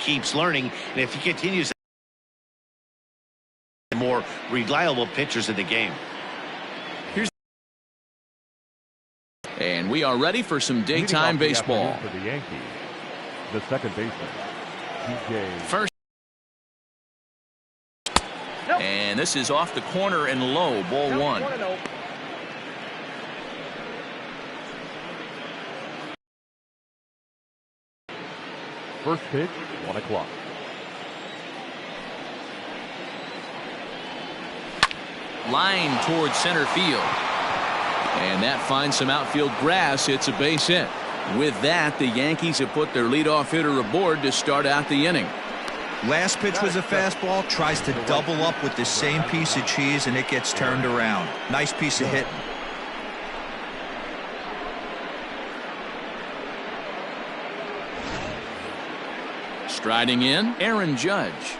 keeps learning, and if he continues, more reliable pitchers in the game. And we are ready for some daytime baseball. For the Yankees, the second baseman, DJ. First. And this is off the corner and low, ball one. First pitch, 1 o'clock. Line towards center field. And that finds some outfield grass. It's a base hit. With that, the Yankees have put their leadoff hitter aboard to start out the inning. Last pitch was a fastball. Tries to double up with the same piece of cheese, and it gets turned around. Nice piece of hitting. Striding in, Aaron Judge.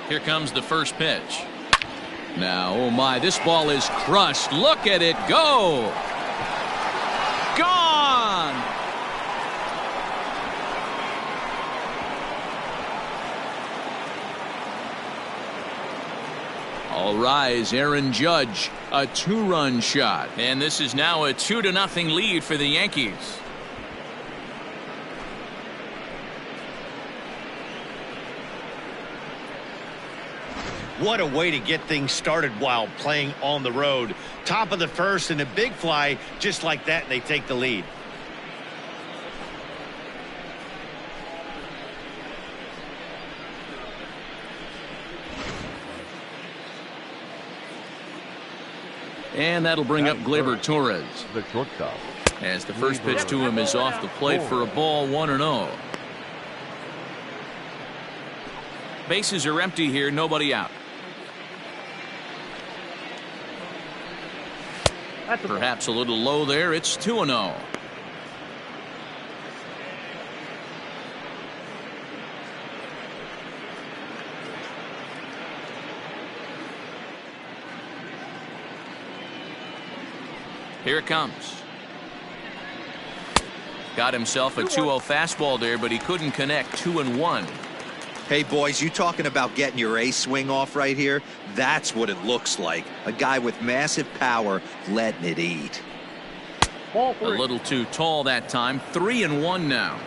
Here comes the first pitch. Now, oh my, this ball is crushed. Look at it go. Gone. All rise, Aaron Judge, a 2-run shot. And this is now a 2-0 lead for the Yankees. What a way to get things started while playing on the road. Top of the first and a big fly just like that, and they take the lead. And that'll bring up Gleyber Torres. The shortstop. As the first pitch to him is off the plate for a ball, 1-0. Bases are empty here, nobody out. Perhaps a little low there. It's 2-0. Here it comes. Got himself a 2-0 fastball there, but he couldn't connect. 2-1. Hey, boys, you talking about getting your ace swing off right here? That's what it looks like. A guy with massive power letting it eat. A little too tall that time. 3-1 now.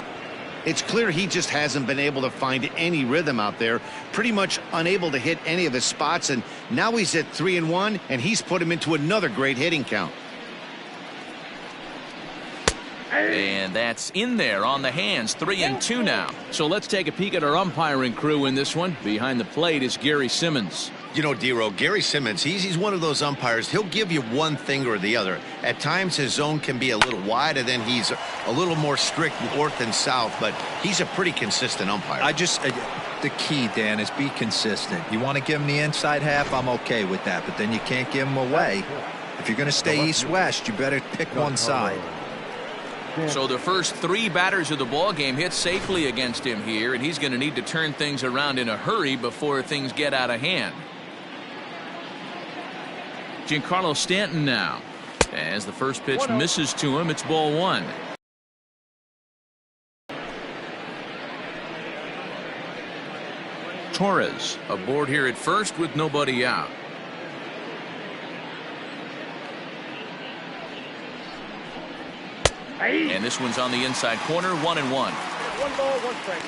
It's clear he just hasn't been able to find any rhythm out there. Pretty much unable to hit any of his spots, and now he's at 3-1, and he's put him into another great hitting count. And that's in there on the hands. 3-2 now. So let's take a peek at our umpiring crew in this one. Behind the plate is Gerry Simmons. You know, D-Row, Gerry Simmons, he's one of those umpires. He'll give you one thing or the other. At times his zone can be a little wide, and then he's a little more strict north and south, but he's a pretty consistent umpire. The key, Dan, is be consistent. You want to give him the inside half, I'm okay with that, but then you can't give him away. If you're going to stay east-west, you better pick one side. So the first 3 batters of the ball game hit safely against him here, and he's going to need to turn things around in a hurry before things get out of hand. Giancarlo Stanton now. As the first pitch misses to him, it's ball 1. Torres aboard here at first with nobody out. And this one's on the inside corner, 1-1. 1 ball, 1 strike.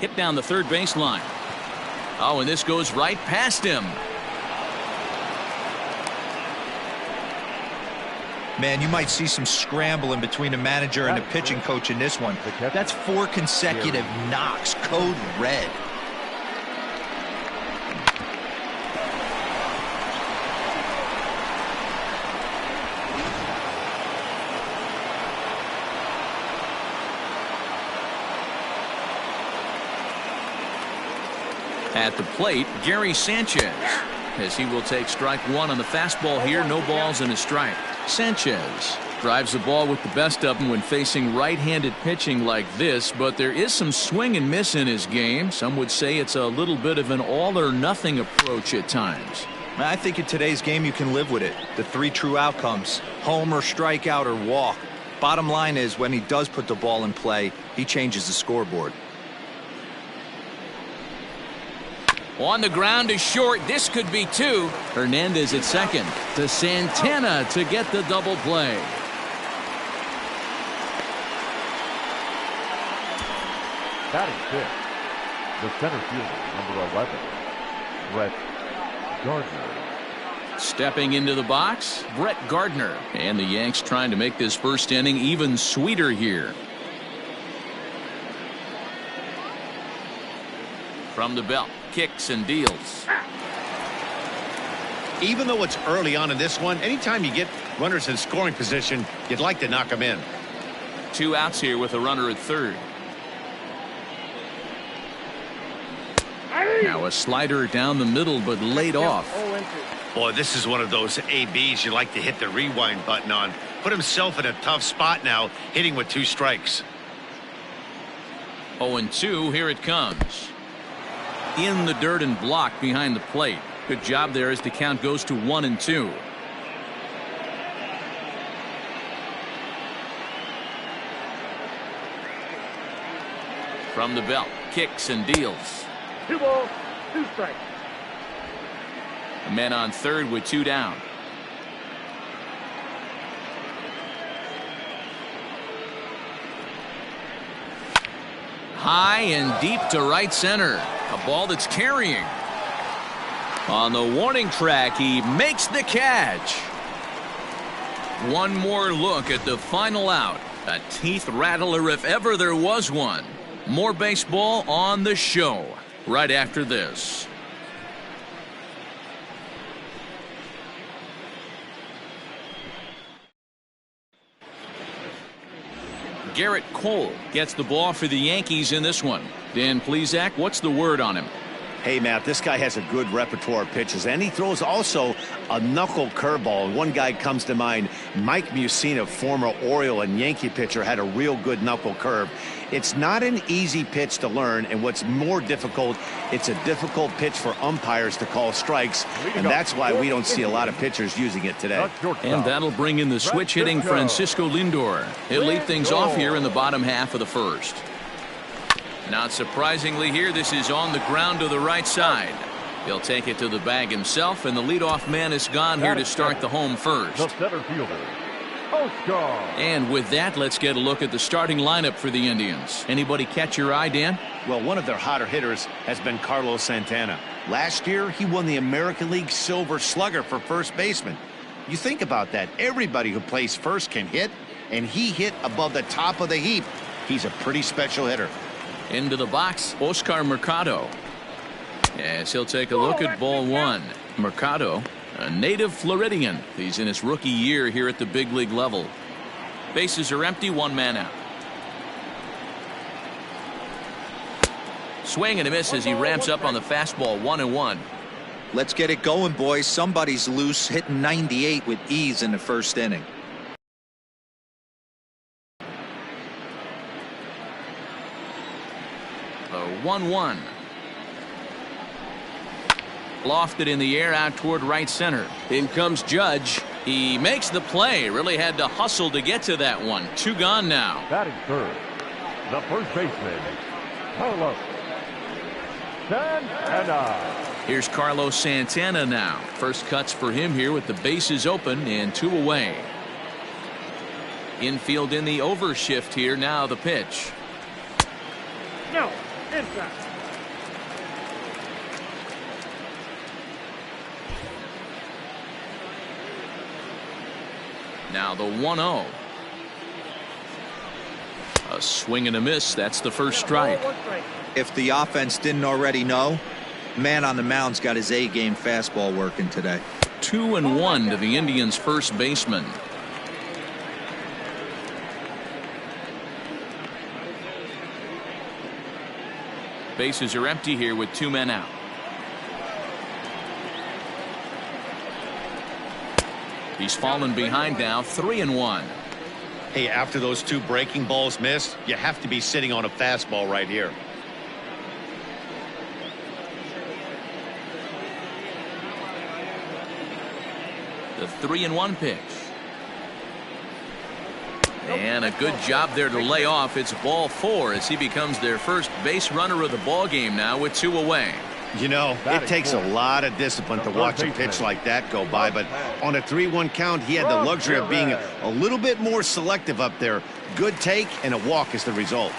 Hit down the third baseline. Oh, and this goes right past him. Man, you might see some scrambling between the manager and the pitching coach in this one. That's 4 consecutive knocks. Code red. At the plate, Gerry Sanchez, as he will take strike one on the fastball here. No balls and a strike. Sanchez drives the ball with the best of them when facing right-handed pitching like this, but there is some swing and miss in his game. Some would say it's a little bit of an all-or-nothing approach at times. I think in today's game you can live with it. The three true outcomes: home or strikeout or walk. Bottom line is, when he does put the ball in play, he changes the scoreboard. On the ground to short. This could be two. Hernandez at second. To Santana to get the double play. Batting fifth, the center fielder, number 11, Brett Gardner. Stepping into the box, Brett Gardner. And the Yanks trying to make this first inning even sweeter here. From the belt, kicks and deals. Even though it's early on in this one, anytime you get runners in scoring position, you'd like to knock them in. 2 outs here with a runner at third. Now a slider down the middle, but laid off. Boy, this is one of those ABs you like to hit the rewind button on. Put himself in a tough spot now, hitting with 2 strikes. 0-2, here it comes. In the dirt and blocked behind the plate. Good job there as the count goes to 1-2. From the belt, kicks and deals. 2 balls, 2 strikes. A man on third with 2 down. High and deep to right center. A ball that's carrying. On the warning track, he makes the catch. One more look at the final out. A teeth rattler if ever there was one. More baseball on the show right after this. Garrett Cole gets the ball for the Yankees in this one. Dan Plesac, what's the word on him? Hey, Matt, this guy has a good repertoire of pitches, and he throws also a knuckle curveball. One guy comes to mind, Mike Mussina, former Oriole and Yankee pitcher, had a real good knuckle curve. It's not an easy pitch to learn, and what's more difficult, it's a difficult pitch for umpires to call strikes, and that's why we don't see a lot of pitchers using it today. And that'll bring in the switch hitting Francisco Lindor. He'll lead things off here in the bottom half of the first. Not surprisingly here, this is on the ground to the right side. He'll take it to the bag himself, and the leadoff man is gone here to start the home first. The center fielder, Oscar. And with that, let's get a look at the starting lineup for the Indians. Anybody catch your eye, Dan? Well, one of their hotter hitters has been Carlos Santana. Last year, he won the American League Silver Slugger for first baseman. You think about that. Everybody who plays first can hit, and he hit above the top of the heap. He's a pretty special hitter. Into the box, Oscar Mercado. As he'll take a look at ball one. Mercado, a native Floridian. He's in his rookie year here at the big league level. Bases are empty, 1 man out. Swing and a miss as he ramps up on the fastball, 1-1. Let's get it going, boys. Somebody's loose, hitting 98 with ease in the first inning. 1-1. Lofted in the air out toward right center. In comes Judge. He makes the play. Really had to hustle to get to that one. 2 gone now. Batting third, the first baseman, Carlos Santana. Here's Carlos Santana now. First cuts for him here with the bases open and 2 away. Infield in the overshift here. Now the pitch. No, inside. Now the 1-0. A swing and a miss. That's the first strike. If the offense didn't already know, man on the mound's got his A-game fastball working today. 2-1 to the Indians' first baseman. Bases are empty here with 2 men out. He's fallen behind now, 3-1. Hey, after those 2 breaking balls missed, you have to be sitting on a fastball right here. The 3-1 pitch. And a good job there to lay off. It's ball 4 as he becomes their first base runner of the ball game now with 2 away. You know, it takes a lot of discipline to watch a pitch like that go by, but on a 3-1 count, he had the luxury of being a little bit more selective up there. Good take, and a walk is the result.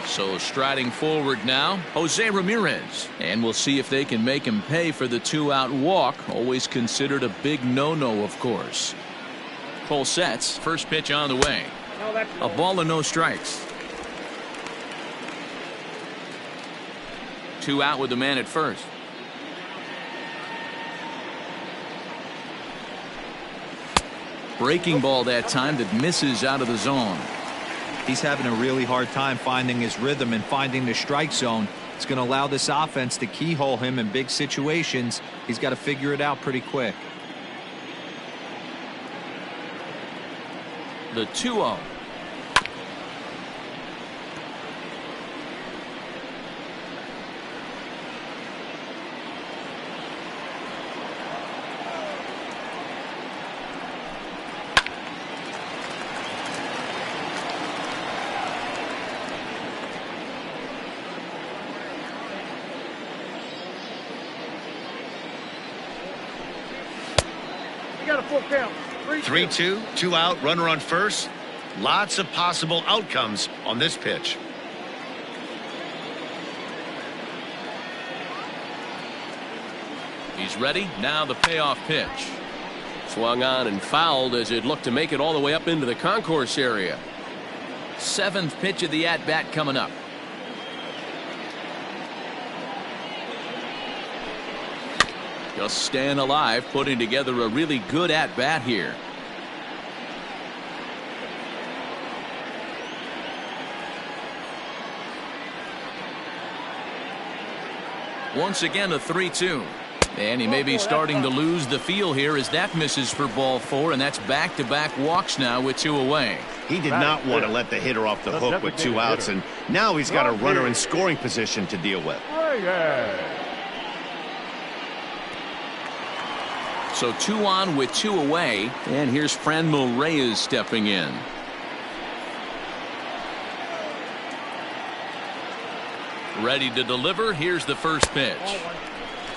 So striding forward now, Jose Ramirez. And we'll see if they can make him pay for the 2-out walk. Always considered a big no-no, of course. Full sets. First pitch on the way. A ball and no strikes. 2 out with the man at first. Breaking ball that time that misses out of the zone. He's having a really hard time finding his rhythm and finding the strike zone. It's going to allow this offense to keyhole him in big situations. He's got to figure it out pretty quick. The 2-0. You got a full count. 3-2, 2 out, runner on first. Lots of possible outcomes on this pitch. He's ready. Now the payoff pitch. Swung on and fouled as it looked to make it all the way up into the concourse area. 7th pitch of the at-bat coming up. Just staying alive, putting together a really good at-bat here. Once again a 3-2. And he may be starting to lose the feel here as that misses for ball 4, and that's back-to-back walks now with 2 away. He did not want to let the hitter off the hook with 2 outs, and now he's got a runner in scoring position to deal with. So 2 on with 2 away, and here's Franmil Reyes stepping in. Ready to deliver. Here's the first pitch.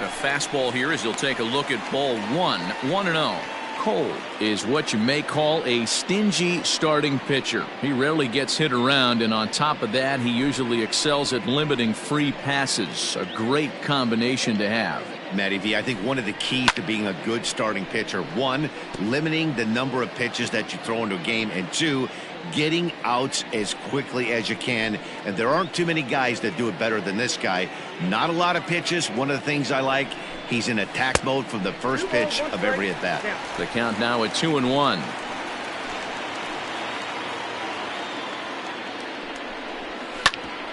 A fastball here as he'll take a look at ball 1. 1-0. Cole is what you may call a stingy starting pitcher. He rarely gets hit around, and on top of that, he usually excels at limiting free passes. A great combination to have. Matty V, I think one of the keys to being a good starting pitcher, 1, limiting the number of pitches that you throw into a game, and 2, getting outs as quickly as you can. And there aren't too many guys that do it better than this guy. Not a lot of pitches. One of the things I like, he's in attack mode from the first pitch of every at bat. The count now at 2-1.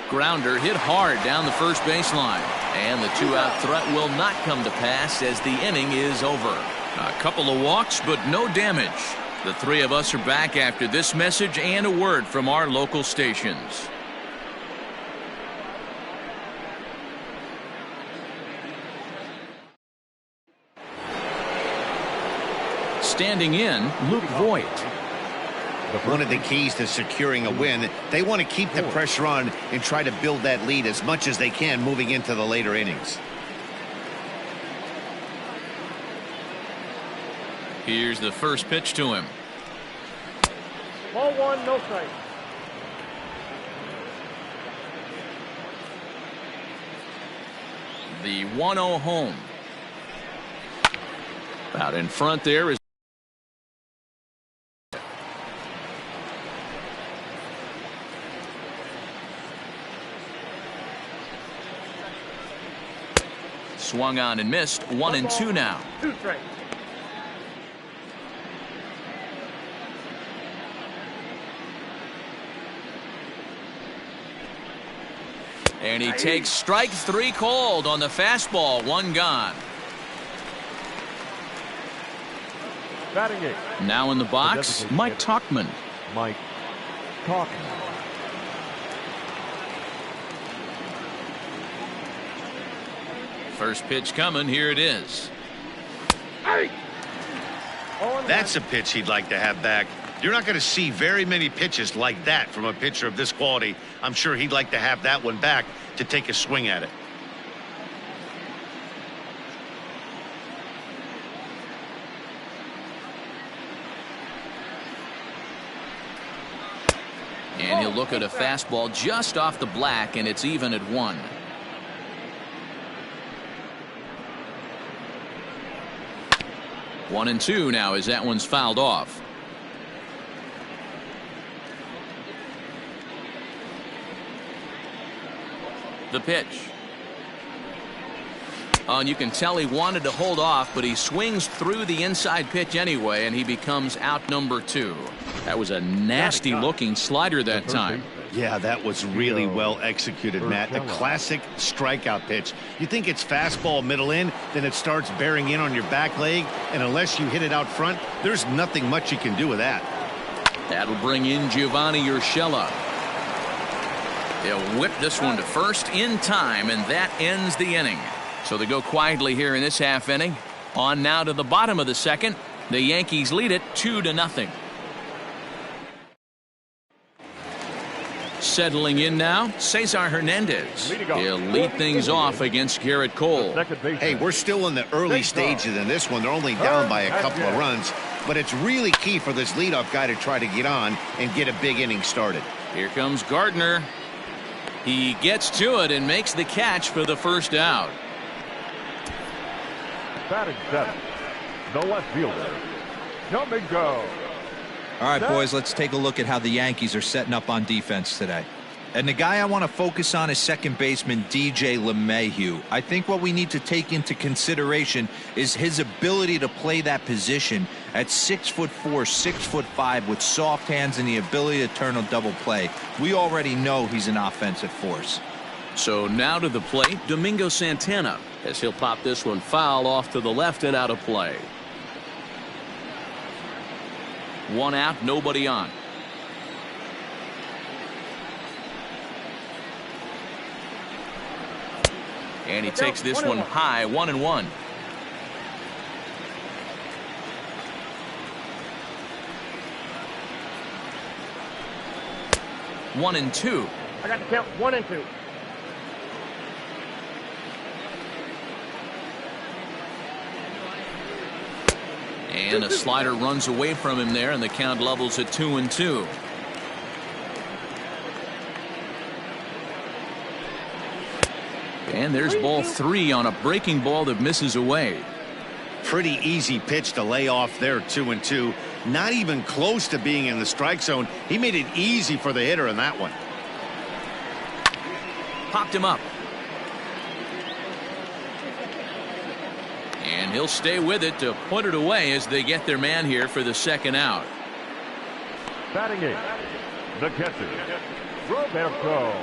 Grounder hit hard down the first baseline, and the 2-out threat will not come to pass as the inning is over. A couple of walks, but no damage. The 3 of us are back after this message and a word from our local stations. Standing in, Luke Voigt. One of the keys to securing a win, they want to keep the pressure on and try to build that lead as much as they can moving into the later innings. Here's the first pitch to him. Ball 1, no strike. The 1-0 home. Out in front there is swung on and missed. 1-2 now. 2 strikes. And he takes strike 3 called on the fastball. 1 gone. Batting eight. Now in the box, Mike Tauchman. Mike Tauchman. First pitch coming. Here it is. That's a pitch he'd like to have back. You're not going to see very many pitches like that from a pitcher of this quality. I'm sure he'd like to have that one back to take a swing at it. And he'll look at a fastball just off the black, and it's even at 1. One and two now as that one's fouled off. The pitch. And you can tell he wanted to hold off, but he swings through the inside pitch anyway, and he becomes out number 2. That was a nasty looking slider that time. Yeah, that was really well executed, Matt. A classic strikeout pitch. You think it's fastball middle in, then it starts bearing in on your back leg, and unless you hit it out front, there's nothing much you can do with that. That'll bring in Giovanni Urshela. They'll whip this one to first in time, and that ends the inning. So they go quietly here in this half inning. On now to the bottom of the second. The Yankees lead it 2-0. Settling in now, Cesar Hernandez. He'll lead things off against Garrett Cole. Hey, we're still in the early stages in this one. They're only down by a couple of runs, but it's really key for this leadoff guy to try to get on and get a big inning started. Here comes Gardner. He gets to it and makes the catch for the first out. Batting 7. The left fielder, Domingo. All right, boys, let's take a look at how the Yankees are setting up on defense today. And the guy I want to focus on is second baseman DJ LeMahieu. I think what we need to take into consideration is his ability to play that position at 6'4", 6'5", with soft hands and the ability to turn a double play. We already know he's an offensive force. So now to the plate, Domingo Santana, as he'll pop this one foul off to the left and out of play. 1 out, nobody on. And he takes this one high, 1-1. One and two. I got to count 1 and 2. And a slider runs away from him there, and the count levels at 2-2. And there's ball 3 on a breaking ball that misses away. Pretty easy pitch to lay off there, 2-2. Not even close to being in the strike zone. He made it easy for the hitter in that one. Popped him up. And he'll stay with it to put it away as they get their man here for the second out. Batting 8. The catcher, Roberto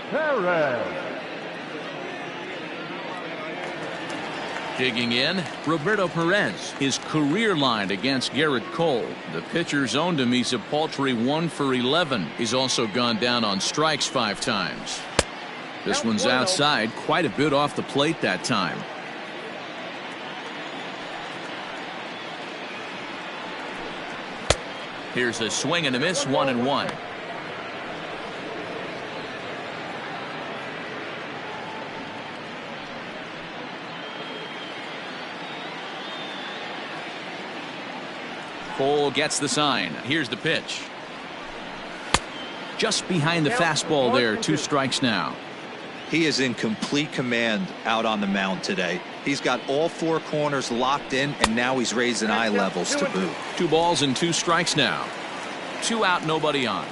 Perez. Digging in, Roberto Perez, his career line against Garrett Cole. The pitcher's owned him. He's a paltry 1 for 11. He's also gone down on strikes 5 times. This one's outside, quite a bit off the plate that time. Here's a swing and a miss, 1-1. Cole gets the sign. Here's the pitch. Just behind the fastball there. 2 strikes now. He is in complete command out on the mound today. He's got all 4 corners locked in, and now he's raising eye levels to boot. 2 balls and 2 strikes now. 2 out, nobody on.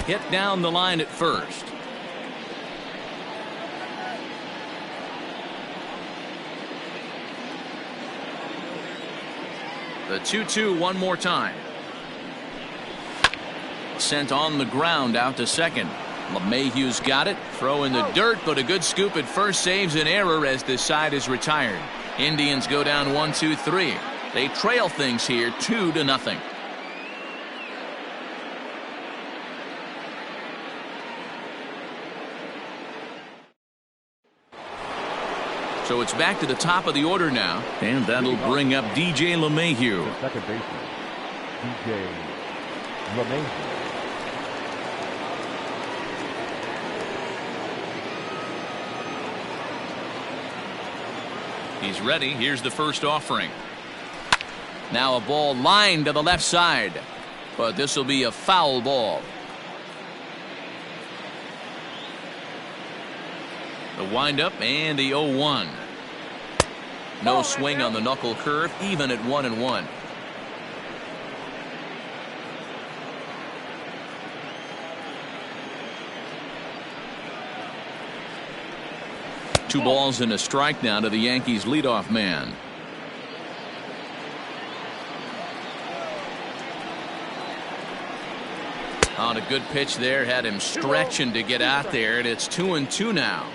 Hit down the line at first. The 2-2 one more time. Sent on the ground out to second. LeMahieu's got it. Throw in the dirt, but a good scoop at first saves an error as the side is retired. Indians go down 1-2-3. They trail things here 2-0. So it's back to the top of the order now, and that'll bring up DJ LeMahieu. The second baseman, DJ LeMahieu. He's ready. Here's the first offering. Now a ball lined to the left side, but this will be a foul ball. The windup and the 0-1. No swing on the knuckle curve, even at 1-1. Two balls and a strike now to the Yankees leadoff man. On a good pitch there, had him stretching to get out there, and it's 2-2 now.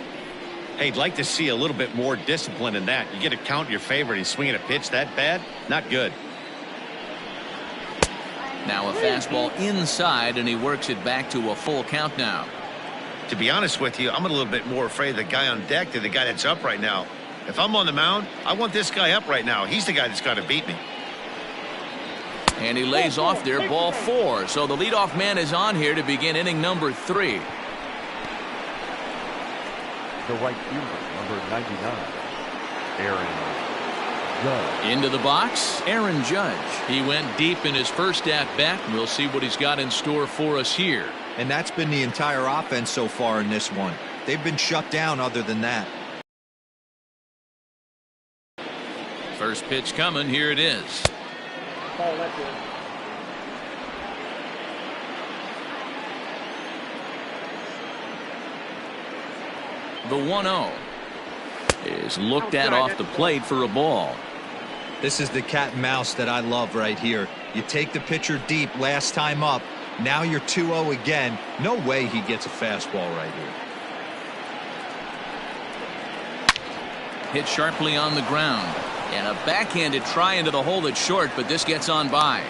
Hey, I'd like to see a little bit more discipline in that. You get a count in your favor and he's swinging a pitch that bad? Not good. Now a fastball inside, and he works it back to a full count now. To be honest with you, I'm a little bit more afraid of the guy on deck than the guy that's up right now. If I'm on the mound, I want this guy up right now. He's the guy that's got to beat me. And he lays off there, ball 4. So the leadoff man is on here to begin inning number 3. The right fielder, number 99, Aaron Judge. Into the box, Aaron Judge. He went deep in his first at-bat. We'll see what he's got in store for us here. And that's been the entire offense so far in this one. They've been shut down other than that. First pitch coming. Here it is. Oh, that's good. The 1-0 is looked at off the plate for a ball. This is the cat and mouse that I love right here. You take the pitcher deep last time up. Now you're 2-0 again. No way he gets a fastball right here. Hit sharply on the ground. And a backhanded try into the hole that's short, but this gets on by.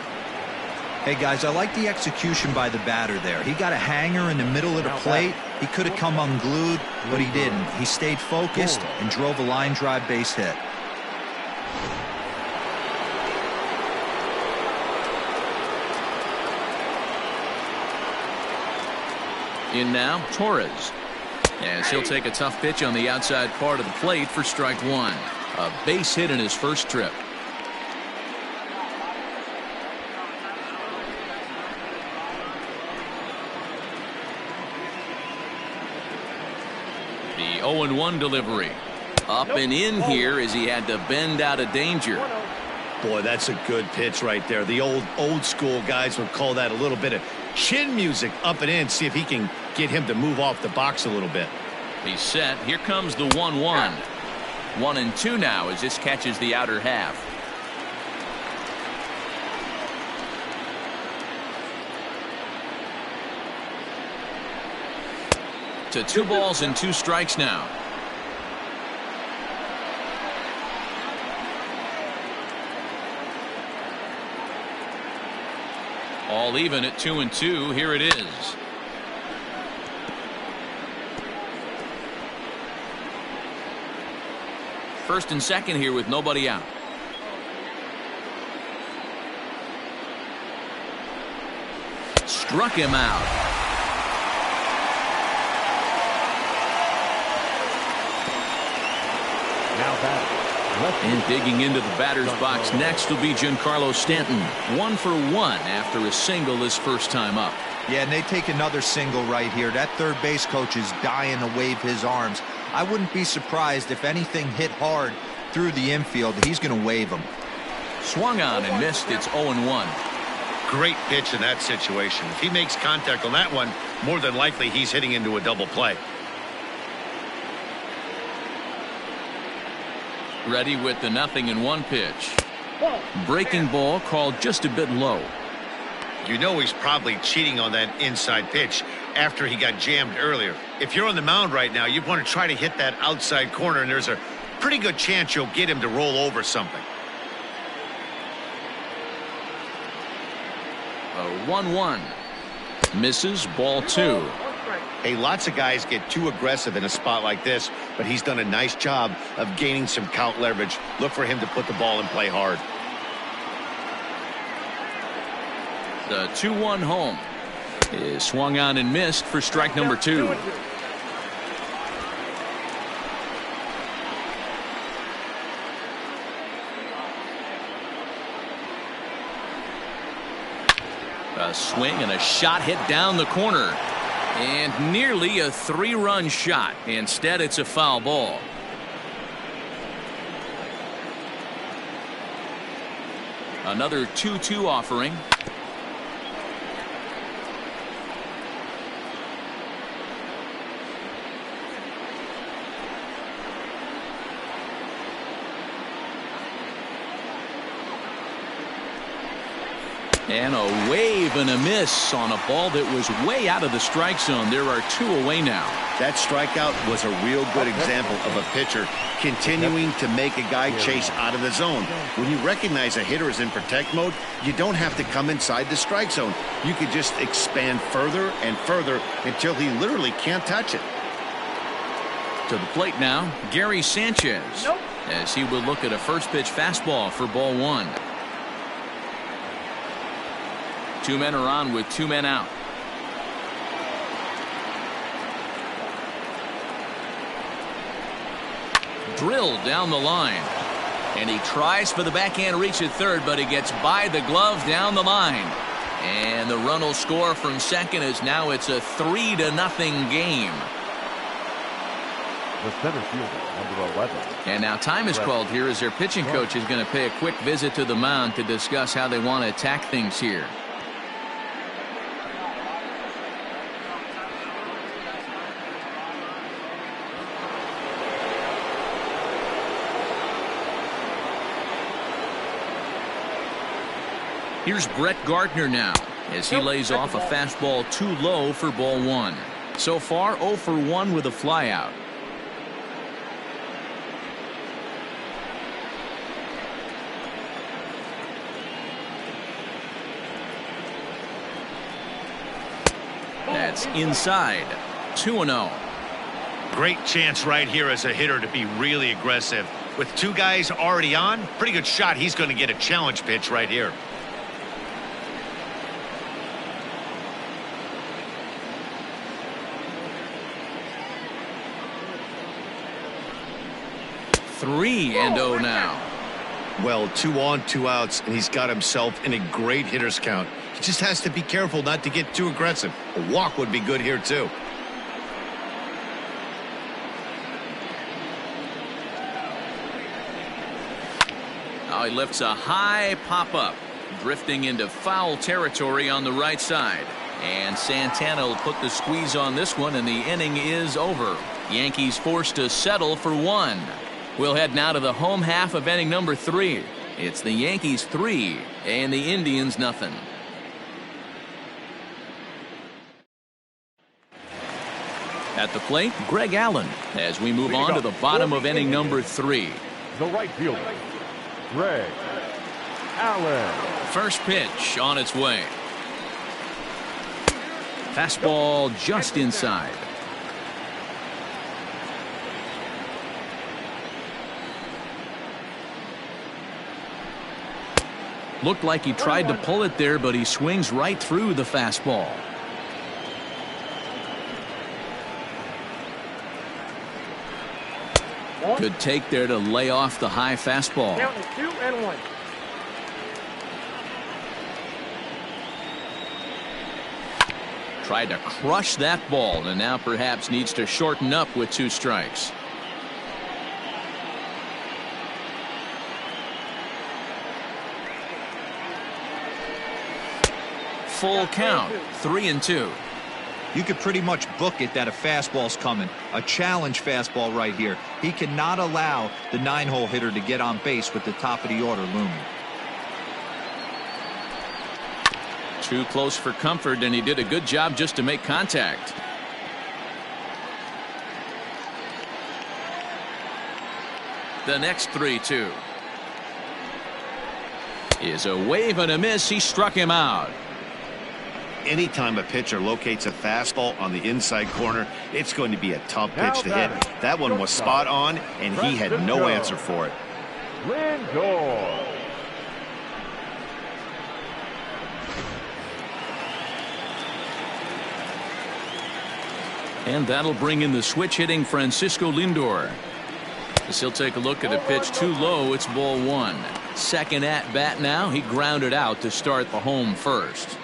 Hey guys, I like the execution by the batter there. He got a hanger in the middle of the plate. He could have come unglued, but he didn't. He stayed focused and drove a line drive base hit. In now, Torres. As he'll take a tough pitch on the outside part of the plate for strike 1. A base hit in his first trip. The 0-1 delivery. Up and in here as he had to bend out of danger. Boy, that's a good pitch right there. The old school guys would call that a little bit of chin music up and in. See if he can get him to move off the box a little bit. He's set. Here comes the 1-1. 1-2 now as this catches the outer half. To 2 balls and 2 strikes now. All even at 2-2. Here it is. First and second here with nobody out. Struck him out. Now back. And digging into the batter's box next will be Giancarlo Stanton. 1 for 1 after a single his first time up. Yeah, and they take another single right here. That third base coach is dying to wave his arms. I wouldn't be surprised if anything hit hard through the infield. He's going to wave them. Swung on and missed. It's 0-1. Great pitch in that situation. If he makes contact on that one, more than likely he's hitting into a double play. Ready with the 0-1 pitch. Breaking ball called just a bit low. You know he's probably cheating on that inside pitch, after he got jammed earlier. If you're on the mound right now, you want to try to hit that outside corner, and there's a pretty good chance you'll get him to roll over something. A 1-1. Misses, ball 2. Hey, lots of guys get too aggressive in a spot like this, but he's done a nice job of gaining some count leverage. Look for him to put the ball in play hard. The 2-1 home is swung on and missed for strike number 2. A swing and a shot hit down the corner. And nearly a 3-run shot. Instead, it's a foul ball. Another 2-2 offering. And a wave and a miss on a ball that was way out of the strike zone. There are 2 away now. That strikeout was a real good example of a pitcher continuing to make a guy chase out of the zone. When you recognize a hitter is in protect mode, you don't have to come inside the strike zone. You could just expand further and further until he literally can't touch it. To the plate now, Gerry Sanchez. As he will look at a first pitch fastball for ball 1. 2 men are on with 2 men out. Drilled down the line. And he tries for the backhand reach at third, but he gets by the glove down the line. And the run will score from second as now it's a 3-0 game. The center fielder, number 11. And now time is called here as their pitching coach is going to pay a quick visit to the mound to discuss how they want to attack things here. Here's Brett Gardner now as he lays off a fastball too low for ball 1. So far 0 for 1 with a flyout. That's inside. 2-0. Great chance right here as a hitter to be really aggressive. With 2 guys already on, pretty good shot. He's going to get a challenge pitch right here. Three and 0 now. Well, 2 on, 2 outs, and he's got himself in a great hitter's count. He just has to be careful not to get too aggressive. A walk would be good here, too. Now he lifts a high pop-up, drifting into foul territory on the right side. And Santana will put the squeeze on this one, and the inning is over. Yankees forced to settle for 1. We'll head now to the home half of inning number 3. It's the Yankees 3 and the Indians nothing. At the plate, Greg Allen as we move on to the bottom of inning number 3. The right fielder, Greg Allen. First pitch on its way. Fastball just inside. Looked like he tried to pull it there, but he swings right through the fastball. Good take there to lay off the high fastball. Count is 2-1. Tried to crush that ball and now perhaps needs to shorten up with 2 strikes. Full count, 3-2. You could pretty much book it that a fastball's coming. A challenge fastball right here. He cannot allow the 9-hole hitter to get on base with the top of the order looming. Too close for comfort, and he did a good job just to make contact. The next 3-2 is a wave and a miss. He struck him out. Anytime a pitcher locates a fastball on the inside corner, it's going to be a tough pitch to hit. That one was spot on, and he had no answer for it. Lindor. And that'll bring in the switch hitting Francisco Lindor. As he'll take a look at a pitch too low. It's ball one. Second at bat now. He grounded out to start the home first.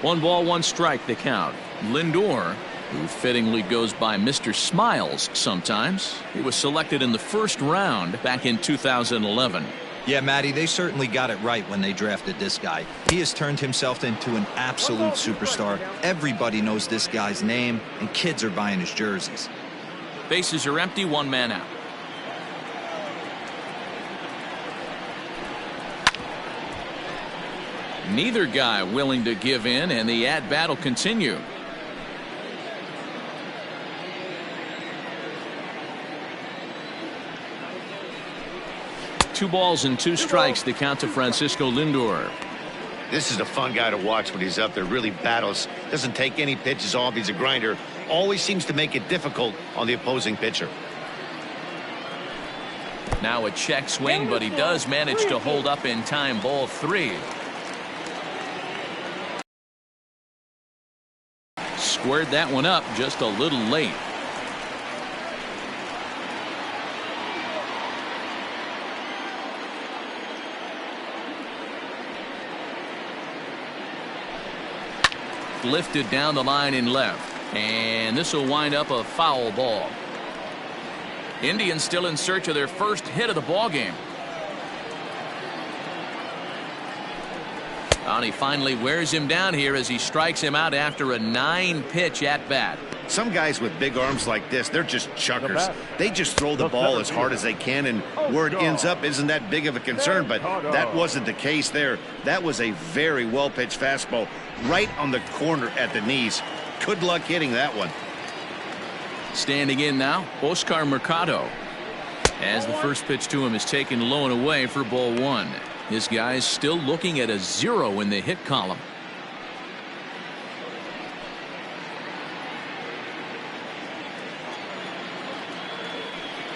One ball, one strike, the count. Lindor, who fittingly goes by Mr. Smiles sometimes. He was selected in the first round back in 2011. Yeah, Matty, they certainly got it right when they drafted this guy. He has turned himself into an absolute superstar. Everybody knows this guy's name, and kids are buying his jerseys. Bases are empty, one man out. Neither guy willing to give in, and the at-bat will continue. Two balls and two strikes, the count to Francisco Lindor. This is a fun guy to watch when he's up there. Really battles. Doesn't take any pitches off. He's a grinder. Always seems to make it difficult on the opposing pitcher. Now a check swing, but he does manage to hold up in time. Ball three. Squared that one up just a little late. Lifted down the line in left, and this will wind up a foul ball. Indians still in search of their first hit of the ball game. And he finally wears him down here as he strikes him out after a 9-pitch at bat. Some guys with big arms like this, they're just chuckers. They just throw the ball as hard as they can, and where it ends up isn't that big of a concern, but that wasn't the case there. That was a very well-pitched fastball right on the corner at the knees. Good luck hitting that one. Standing in now, Oscar Mercado. As the first pitch to him is taken low and away for ball one. This guy's still looking at a 0 in the hit column.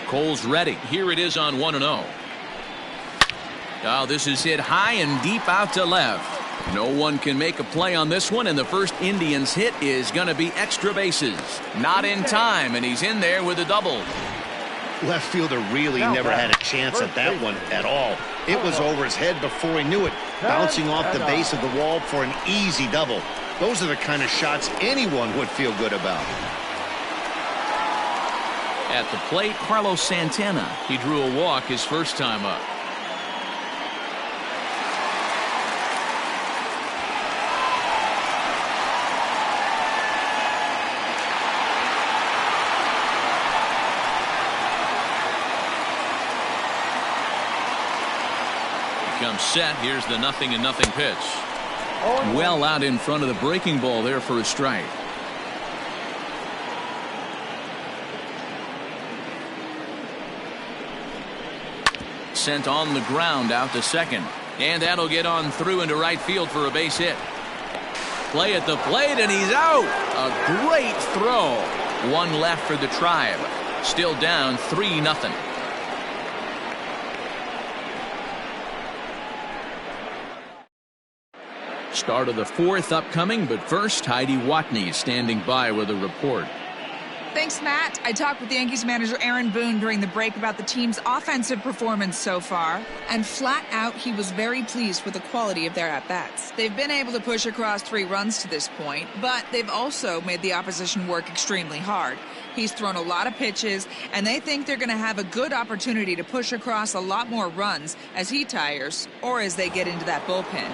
Cole's ready. Here it is on 1-0. Oh, this is hit high and deep out to left. No one can make a play on this one, and the first Indians hit is going to be extra bases. Not in time, and he's in there with a double. Left fielder really never had a chance at that one at all. It was over his head before he knew it, bouncing off the base of the wall for an easy double. Those are the kind of shots anyone would feel good about. At the plate, Carlos Santana. He drew a walk his first time up. Comes set. Here's the 0-0 pitch. Well out in front of the breaking ball there for a strike. Sent on the ground out to second, and that'll get on through into right field for a base hit. Play at the plate, and he's out. A great throw. One left for the Tribe. Still down 3-0. Start of the fourth upcoming, but first, Heidi Watney standing by with a report. Thanks, Matt. I talked with Yankees manager Aaron Boone during the break about the team's offensive performance so far, and flat out, he was very pleased with the quality of their at-bats. They've been able to push across 3 runs to this point, but they've also made the opposition work extremely hard. He's thrown a lot of pitches, and they think they're going to have a good opportunity to push across a lot more runs as he tires or as they get into that bullpen.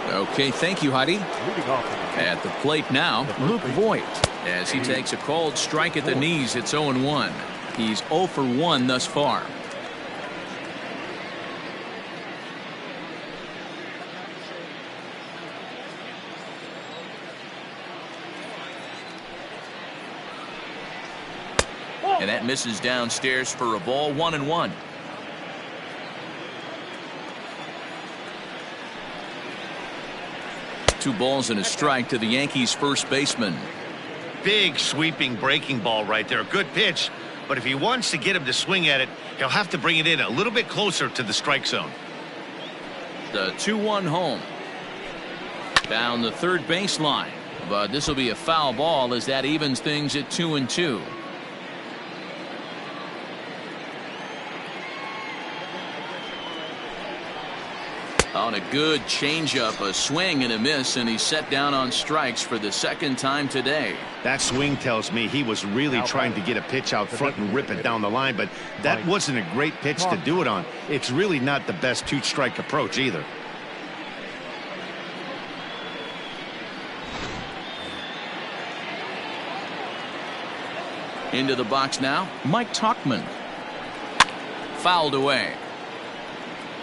Okay, thank you, Heidi. At the plate now, Luke Voigt. As he takes a cold strike at the knees, it's 0-1. He's 0 for 1 thus far. And that misses downstairs for a ball. 1-1. Two balls and a strike to the Yankees first baseman. Big sweeping breaking ball right there. Good pitch, but if he wants to get him to swing at it, he'll have to bring it in a little bit closer to the strike zone. The 2-1 home. Down the third baseline, but this will be a foul ball as that evens things at 2-2. On a good changeup, a swing and a miss, and he's set down on strikes for the second time today. That swing tells me he was really trying to get a pitch out front and rip it down the line, but that wasn't a great pitch to do it on. It's really not the best two-strike approach either. Into the box now, Mike Tauchman. Fouled away.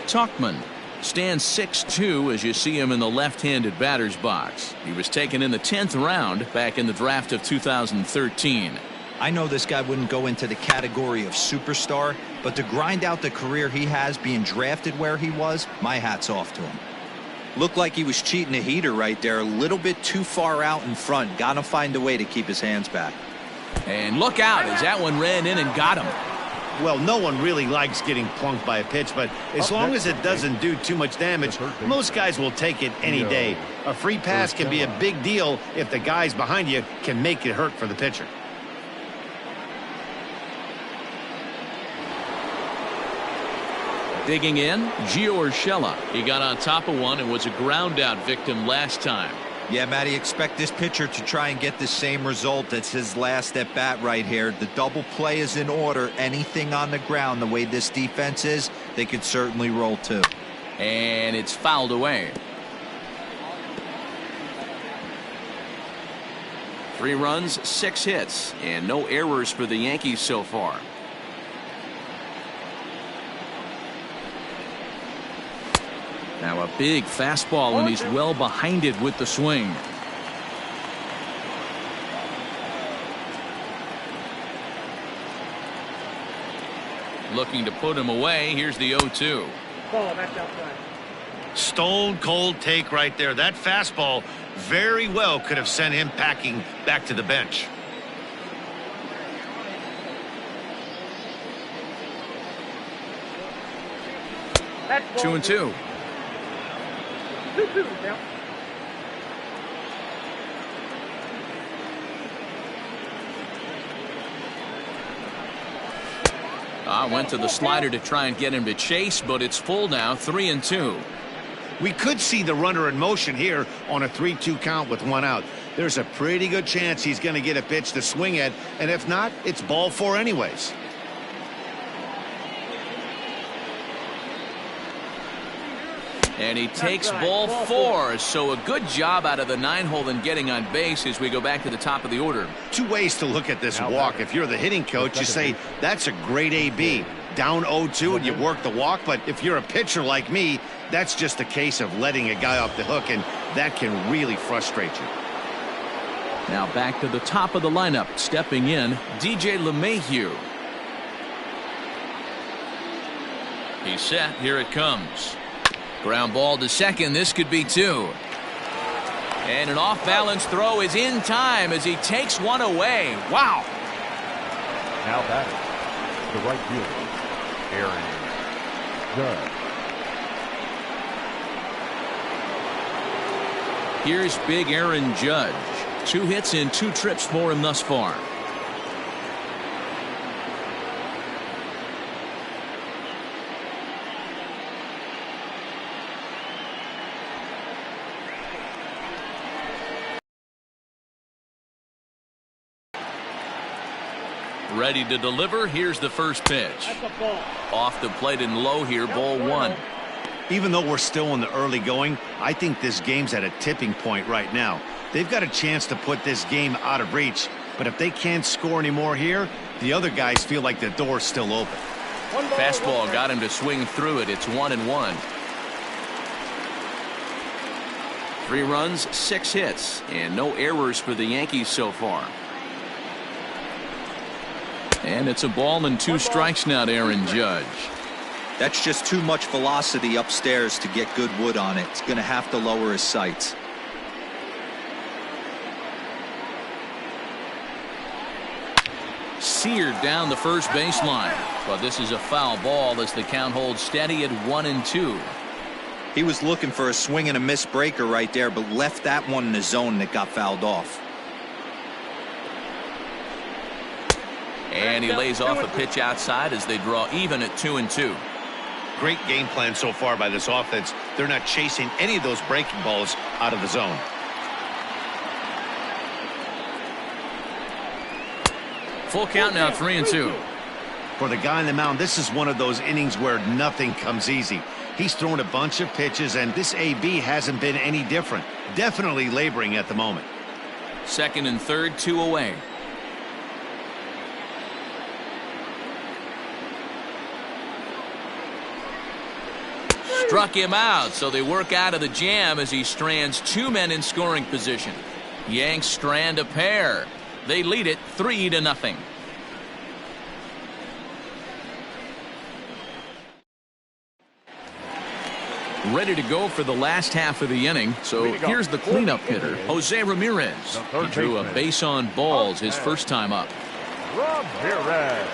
Tauchman stands 6'2" as you see him in the left-handed batter's box. He was taken in the 10th round back in the draft of 2013. I know this guy wouldn't go into the category of superstar, but to grind out the career he has being drafted where he was, my hat's off to him. Looked like he was cheating a heater right there, a little bit too far out in front. Gotta find a way to keep his hands back. And look out as that one ran in and got him. Well, no one really likes getting plunked by a pitch, but as long as it doesn't do too much damage, most guys will take it any day. A free pass can be a big deal if the guys behind you can make it hurt for the pitcher. Digging in, Gio Urshela. He got on top of one and was a ground out victim last time. Yeah, Matty, expect this pitcher to try and get the same result as his last at bat right here. The double play is in order. Anything on the ground, the way this defense is, they could certainly roll too. And it's fouled away. 3 runs, 6 hits, and no errors for the Yankees so far. Now a big fastball, and he's well behind it with the swing. Looking to put him away. Here's the 0-2. Stone cold take right there. That fastball very well could have sent him packing back to the bench. That's 2-2. 2-2 now. Went to the slider to try and get him to chase, but it's full now. 3-2. We could see the runner in motion here on a 3-2 count with 1 out. There's a pretty good chance he's going to get a pitch to swing at, and if not, it's ball 4 anyways. And he takes ball 4, so a good job out of the 9-hole in getting on base as we go back to the top of the order. 2 ways to look at this walk. If you're the hitting coach, you say that's a great AB. Down 0-2 and you work the walk, but if you're a pitcher like me, that's just a case of letting a guy off the hook, and that can really frustrate you. Now back to the top of the lineup, stepping in, DJ LeMahieu. He's set. Here it comes. Ground ball to second. This could be 2. And an off-balance throw is in time as he takes one away. Wow. Now batting, the right fielder, Aaron Judge. Here's big Aaron Judge. 2 hits and 2 trips for him thus far. Ready to deliver. Here's the first pitch. Off the plate and low here, ball 1. Even though we're still in the early going, I think this game's at a tipping point right now. They've got a chance to put this game out of reach, but if they can't score anymore here, the other guys feel like the door's still open. Fastball got him to swing through it. It's 1-1. 3 runs, 6 hits, and no errors for the Yankees so far. And it's a ball and 2 strikes now to Aaron Judge. That's just too much velocity upstairs to get good wood on it. It's going to have to lower his sights. Seared down the first baseline, but this is a foul ball as the count holds steady at 1-2. He was looking for a swing and a miss breaker right there, but left that one in the zone that got fouled off. And he lays off a pitch outside as they draw even at 2-2. Great game plan so far by this offense. They're not chasing any of those breaking balls out of the zone. Full count now, 3-2. For the guy on the mound, this is one of those innings where nothing comes easy. He's thrown a bunch of pitches, and this AB hasn't been any different. Definitely laboring at the moment. Second and third, 2 away. Struck him out, so they work out of the jam as he strands 2 men in scoring position. Yanks strand a pair. They lead it 3-0. Ready to go for the last half of the inning. So here's the cleanup hitter, Jose Ramirez. He drew a base on balls his first time up. Ramirez.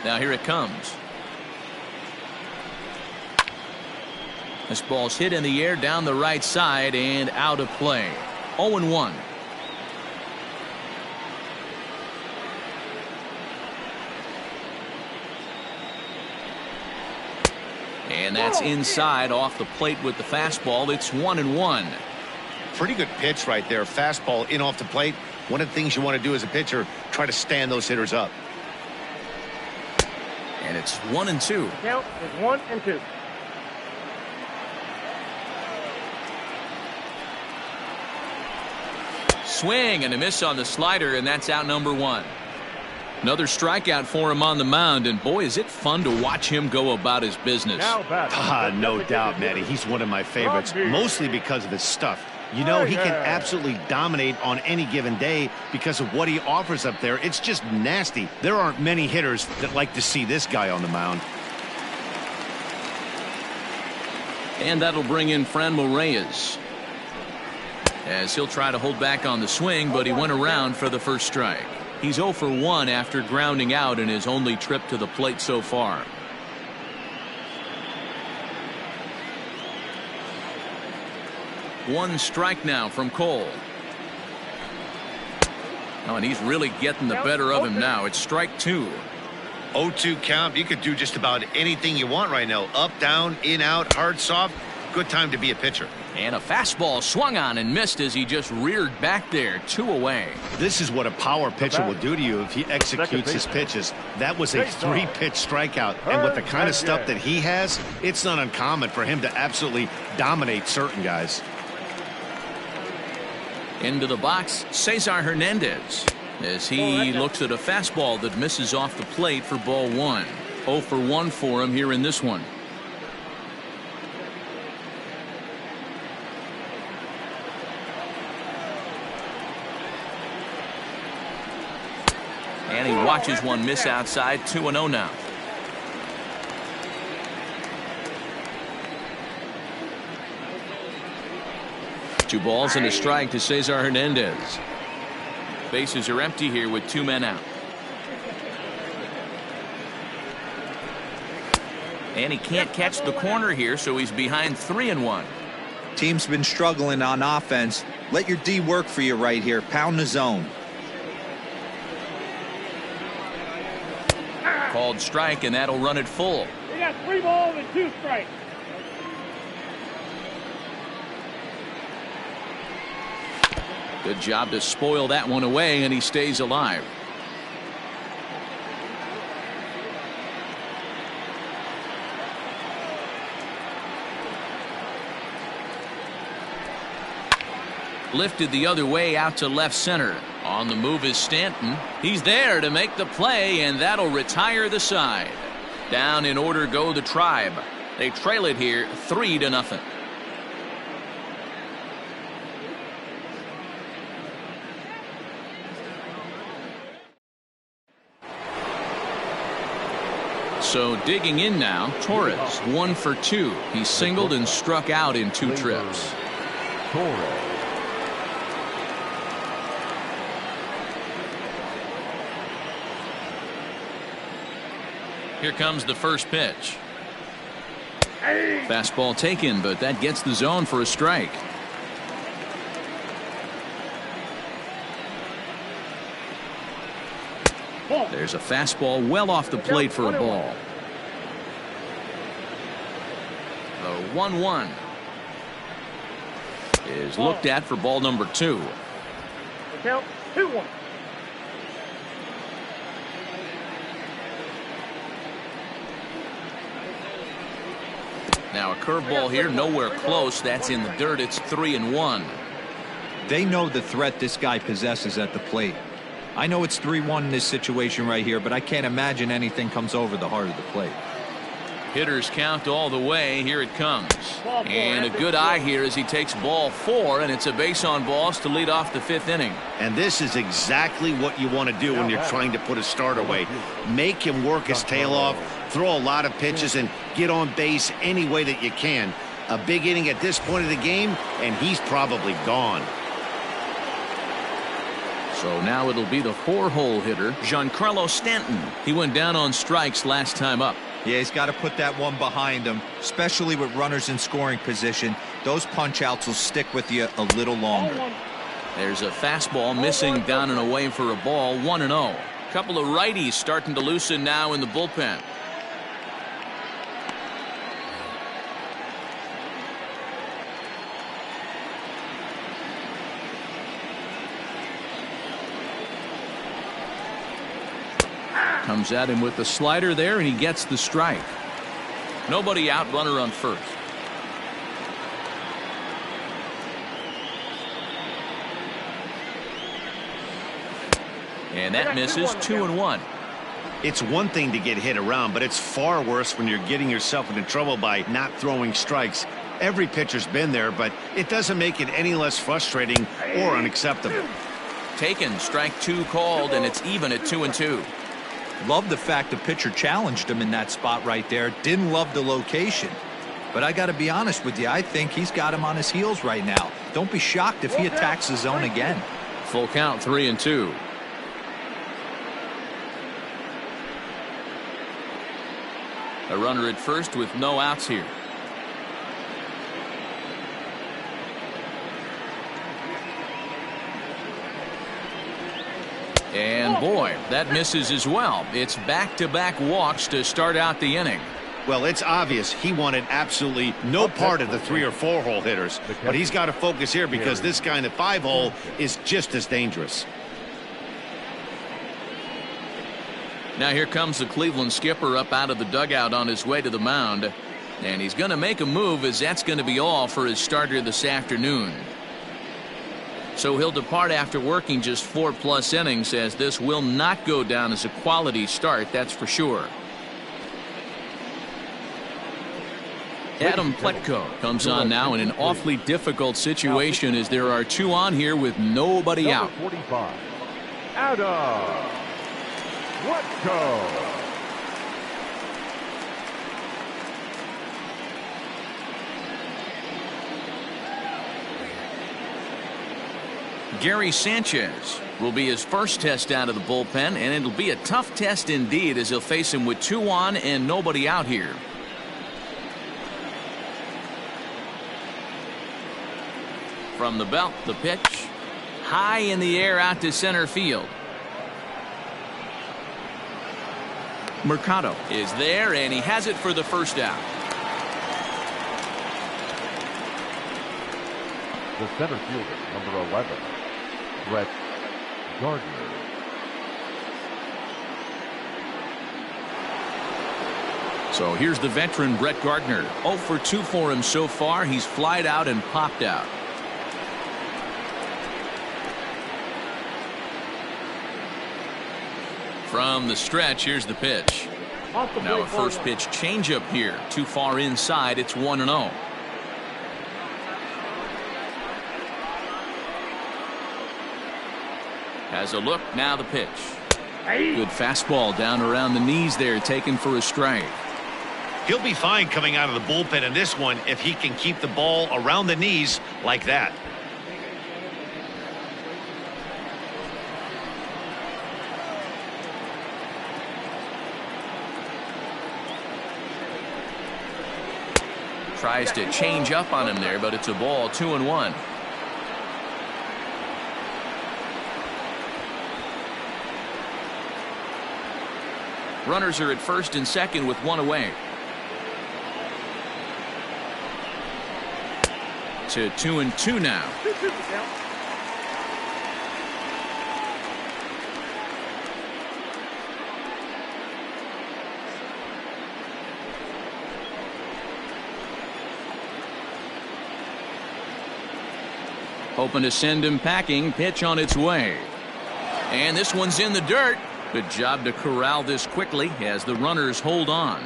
Now here it comes. This ball's hit in the air down the right side and out of play. 0-1. And that's inside off the plate with the fastball. It's 1-1. Pretty good pitch right there. Fastball in off the plate. One of the things you want to do as a pitcher, try to stand those hitters up. And it's 1-2. Count is 1-2. Swing and a miss on the slider, and that's out number 1. Another strikeout for him on the mound, and boy, is it fun to watch him go about his business. No doubt, Matty. He's one of my favorites, mostly because of his stuff. You know, he can absolutely dominate on any given day because of what he offers up there. It's just nasty. There aren't many hitters that like to see this guy on the mound. And that'll bring in Franmil Reyes, as he'll try to hold back on the swing, but he went around for the first strike. He's 0 for 1 after grounding out in his only trip to the plate so far. One strike now from Cole. Oh, and he's really getting the better of him now. It's strike 2. 0-2 count. You could do just about anything you want right now. Up, down, in, out, hard, soft. Good time to be a pitcher. And a fastball swung on and missed as he just reared back there. 2 away. This is what a power pitcher will do to you if he executes his pitches. That was a 3-pitch strikeout. And with the kind of stuff that he has, it's not uncommon for him to absolutely dominate certain guys. Into the box, Cesar Hernandez, as he looks at a fastball that misses off the plate for ball 1. 0 for 1 for him here in this one. And he watches one miss outside. 2-0 now. Two balls and a strike to Cesar Hernandez. Bases are empty here with 2 men out. And he can't catch the corner here, so he's behind 3-1. Team's been struggling on offense. Let your D work for you right here. Pound the zone. Called strike, and that'll run it full. We got 3 balls and 2 strikes. Good job to spoil that one away, and he stays alive. Lifted the other way out to left center. On the move is Stanton. He's there to make the play, and that'll retire the side. Down in order go the Tribe. They trail it here 3-0. So digging in now, Torres, 1 for 2. He singled and struck out in 2 trips. Torres. Here comes the first pitch. Fastball taken, but that gets the zone for a strike. There's a fastball well off the plate for a ball. The 1-1 is looked at for ball number 2. Count 2-1. Now a curveball here, nowhere close. That's in the dirt. It's 3-1. They know the threat this guy possesses at the plate. I know it's 3-1 in this situation right here, but I can't imagine anything comes over the heart of the plate. Hitters count all the way. Here it comes. And a good eye here as he takes ball 4, and it's a base on balls to lead off the 5th inning. And this is exactly what you want to do when you're trying to put a start away. Make him work his tail off, throw a lot of pitches, and get on base any way that you can. A big inning at this point of the game, and he's probably gone. So now it'll be the 4-hole hitter, Giancarlo Stanton. He went down on strikes last time up. Yeah, he's got to put that one behind him, especially with runners in scoring position. Those punch outs will stick with you a little longer. There's a fastball missing down and away for a ball. 1-0. Couple of righties starting to loosen now in the bullpen. Comes at him with the slider there, and he gets the strike. Nobody out, runner on first. And that misses. 2-1. It's one thing to get hit around, but it's far worse when you're getting yourself into trouble by not throwing strikes. Every pitcher's been there, but it doesn't make it any less frustrating or unacceptable. Taken, strike 2 called, and it's even at 2-2. Love the fact the pitcher challenged him in that spot right there. Didn't love the location. But I got to be honest with you, I think he's got him on his heels right now. Don't be shocked if he attacks the zone again. Full count, 3-2. A runner at first with no outs here. And boy, that misses as well. It's back-to-back walks to start out the inning. Well, it's obvious he wanted absolutely no part of the 3 or 4 hole hitters, but he's got to focus here because this guy in the 5 hole is just as dangerous. Now here comes the Cleveland skipper up out of the dugout on his way to the mound, and he's going to make a move, as that's going to be all for his starter this afternoon. So he'll depart after working just 4+ innings, as this will not go down as a quality start, that's for sure. Adam Pletko comes on now in an awfully difficult situation, as there are 2 on here with nobody out. 45. Adam Pletko. Gerry Sanchez will be his first test out of the bullpen, and it'll be a tough test indeed, as he'll face him with 2 on and nobody out here. From the belt, the pitch high in the air out to center field. Mercado is there, and he has it for the first out. The center fielder, number 11, Brett Gardner. So here's the veteran Brett Gardner. 0 for 2 for him so far. He's flied out and popped out. From the stretch, here's the pitch. Now a first pitch changeup here. Too far inside. It's 1-0. Has a look. Now the pitch. Good fastball down around the knees there, taken for a strike. He'll be fine coming out of the bullpen in this one if he can keep the ball around the knees like that. Tries to change up on him there, but it's a ball. 2-1. Runners are at first and second with one away. To 2-2 now. Hoping to send him packing. Pitch on its way. And this one's in the dirt. Good job to corral this quickly as the runners hold on.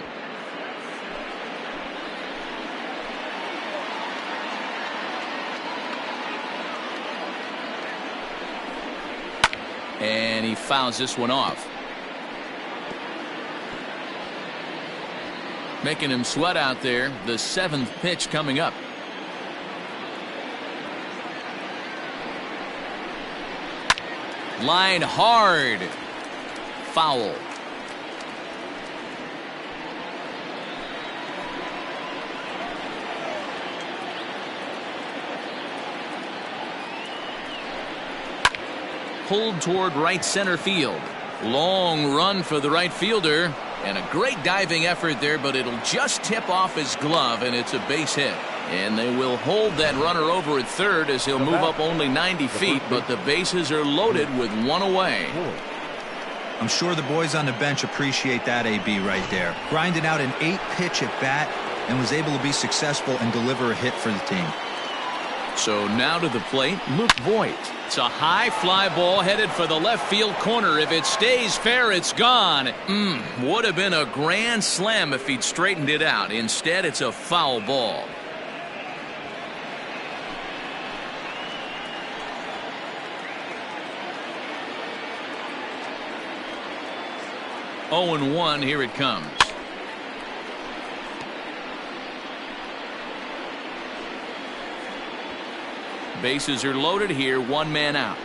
And he fouls this one off. Making him sweat out there. The 7th pitch coming up. Line hard. Foul. Pulled toward right center field. Long run for the right fielder. And a great diving effort there, but it'll just tip off his glove, and it's a base hit. And they will hold that runner over at third as he'll move up only 90 feet, but the bases are loaded with one away. I'm sure the boys on the bench appreciate that, AB, right there. Grinding out an 8-pitch at bat and was able to be successful and deliver a hit for the team. So now to the plate, Luke Voigt. It's a high fly ball headed for the left field corner. If it stays fair, it's gone. Would have been a grand slam if he'd straightened it out. Instead, it's a foul ball. Oh, 0-1, here it comes. Bases are loaded here, one man out.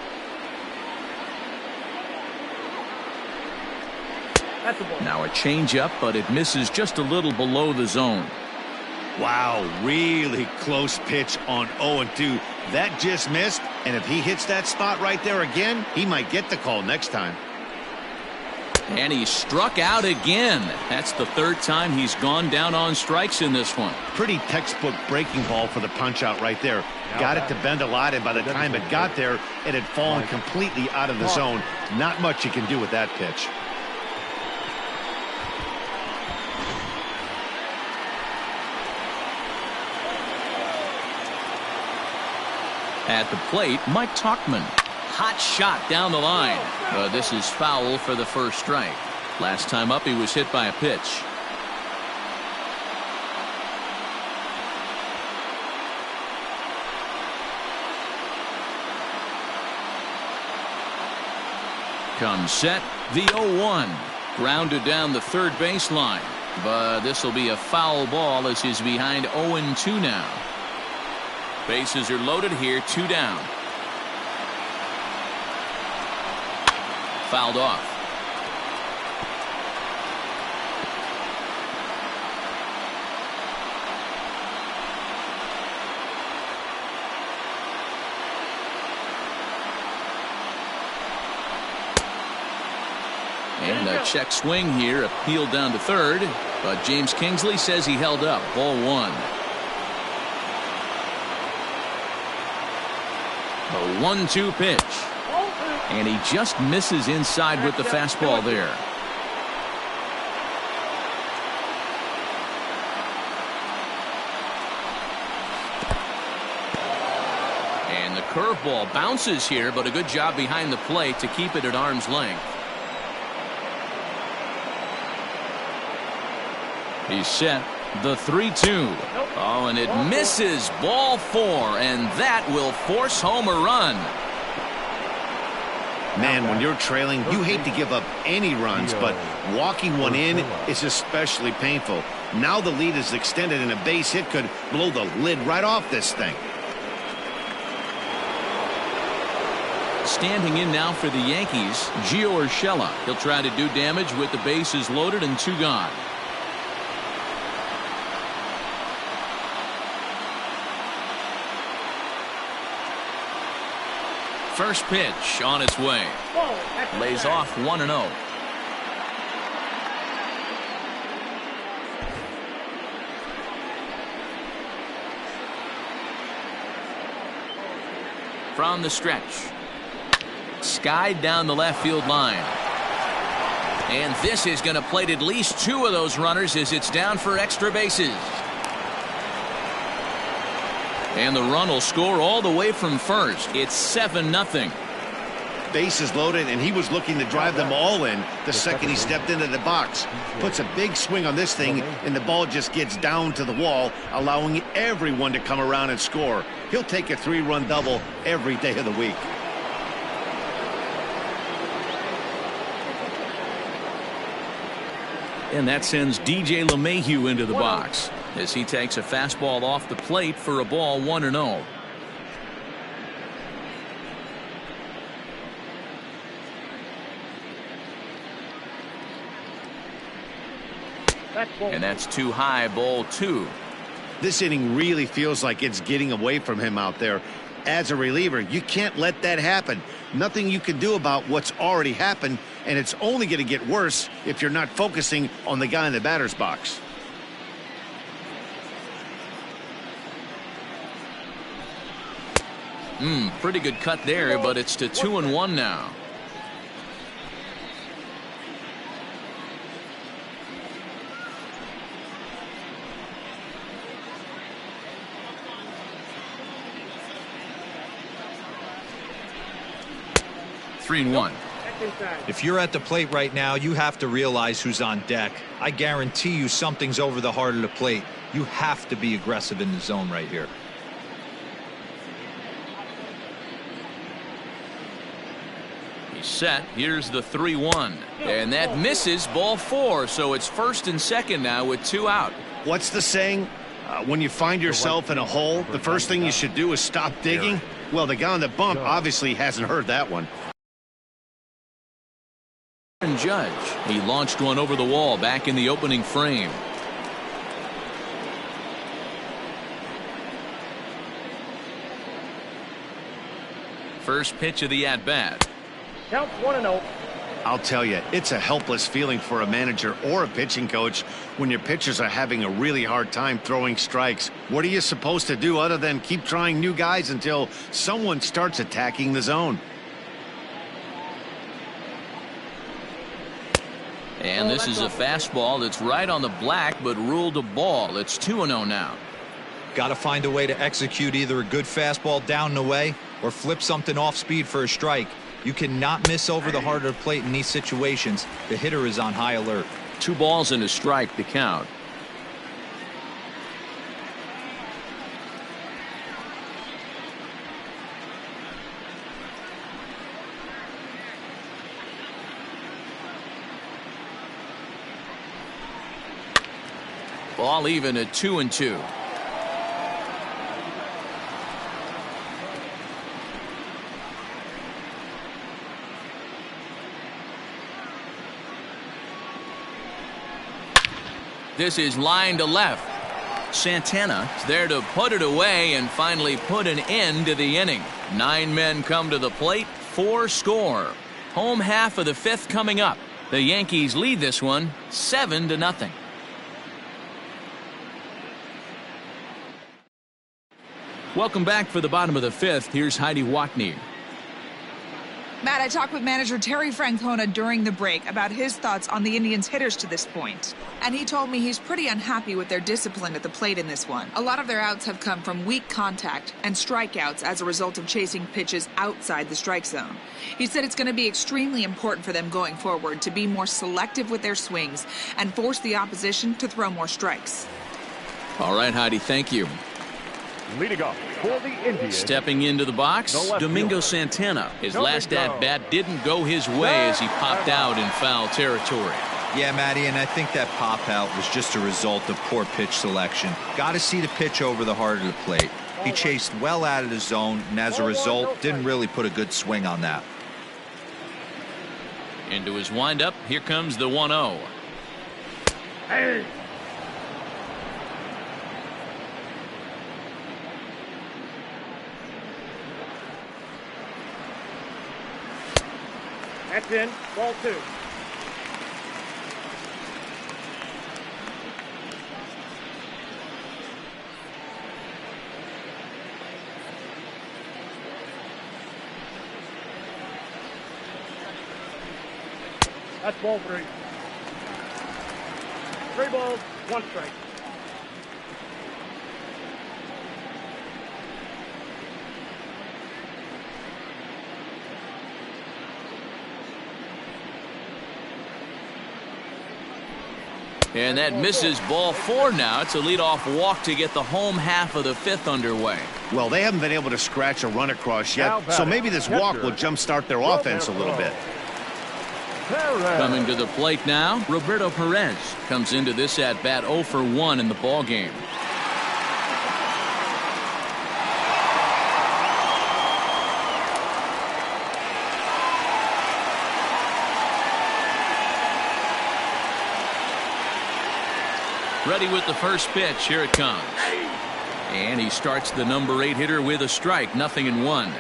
That's a ball. Now a changeup, but it misses just a little below the zone. Wow, really close pitch on 0-2. That just missed, and if he hits that spot right there again, he might get the call next time. And he struck out again. That's the 3rd time he's gone down on strikes in this one. Pretty textbook breaking ball for the punch out right there. Got it to bend a lot, and by the time it got there, it had fallen completely out of the zone. Not much you can do with that pitch. At the plate, Mike Tauchman. Hot shot down the line. But this is foul for the first strike. Last time up, he was hit by a pitch. Comes set, the 0-1. Grounded down the third baseline. But this will be a foul ball as he's behind 0-2 now. Bases are loaded here, 2 down. Fouled off. And a check swing here, appealed down to third, but James Kingsley says he held up. Ball 1. A 1-2 pitch. And he just misses inside with the fastball there. And the curveball bounces here, but a good job behind the plate to keep it at arm's length. He's set. The 3-2. Oh, and it misses. Ball 4, and that will force home a run. Man, when you're trailing, you hate to give up any runs, but walking one in is especially painful. Now the lead is extended, and a base hit could blow the lid right off this thing. Standing in now for the Yankees, Gio Urshela. He'll try to do damage with the bases loaded and 2 gone. First pitch on its way. Lays off 1-0. From the stretch. Skied down the left field line. And this is going to plate at least 2 of those runners as it's down for extra bases. And the run will score all the way from first. It's 7-0. Bases loaded, and he was looking to drive them all in the second he stepped into the box. Puts a big swing on this thing, and the ball just gets down to the wall, allowing everyone to come around and score. He'll take a 3-run double every day of the week. And that sends DJ LeMahieu into the box as he takes a fastball off the plate for a ball 1-0. And that's too high, ball 2. This inning really feels like it's getting away from him out there. As a reliever, you can't let that happen. Nothing you can do about what's already happened, and it's only going to get worse if you're not focusing on the guy in the batter's box. Pretty good cut there, but it's to 2-1 now. Three and 1. If you're at the plate right now, you have to realize who's on deck. I guarantee you something's over the heart of the plate. You have to be aggressive in the zone right here. He's set. Here's the 3-1. And that misses, ball 4. So it's first and second now with 2 out. What's the saying? When you find yourself in a hole, the first thing you should do is stop digging. Well, the guy on the bump obviously hasn't heard that one. Judge. He launched one over the wall back in the opening frame. First pitch of the at-bat. Count 1-0. I'll tell you, it's a helpless feeling for a manager or a pitching coach when your pitchers are having a really hard time throwing strikes. What are you supposed to do other than keep trying new guys until someone starts attacking the zone? And this is a fastball that's right on the black but ruled a ball. It's 2-0 now. Got to find a way to execute either a good fastball down and away or flip something off speed for a strike. You cannot miss over the heart of the plate in these situations. The hitter is on high alert. 2 balls and a strike to count. Ball even at 2-2. This is line to left. Santana is there to put it away and finally put an end to the inning. 9 men come to the plate, 4 score. Home half of the 5th coming up. The Yankees lead this one 7-0. Welcome back for the bottom of the 5th. Here's Heidi Watney. Matt, I talked with manager Terry Francona during the break about his thoughts on the Indians' hitters to this point. And he told me he's pretty unhappy with their discipline at the plate in this one. A lot of their outs have come from weak contact and strikeouts as a result of chasing pitches outside the strike zone. He said it's going to be extremely important for them going forward to be more selective with their swings and force the opposition to throw more strikes. All right, Heidi, thank you. Leading off for the Indians. Stepping into the box, Domingo Santana. His last at-bat didn't go his way as he popped out in foul territory. Yeah, Matty, and I think that pop out was just a result of poor pitch selection. Got to see the pitch over the heart of the plate. He chased well out of the zone, and as a result, didn't really put a good swing on that. Into his windup, here comes the 1-0. Hey. That's in. Ball 2. That's ball 3. 3 balls, 1 strike. And that misses ball 4 now. It's a leadoff walk to get the home half of the 5th underway. Well, they haven't been able to scratch a run across yet, so maybe this walk will jumpstart their offense a little bit. Coming to the plate now, Roberto Perez comes into this at-bat 0 for 1 in the ballgame. Ready with the first pitch. Here it comes. And he starts the number 8 hitter with a strike. 0-1.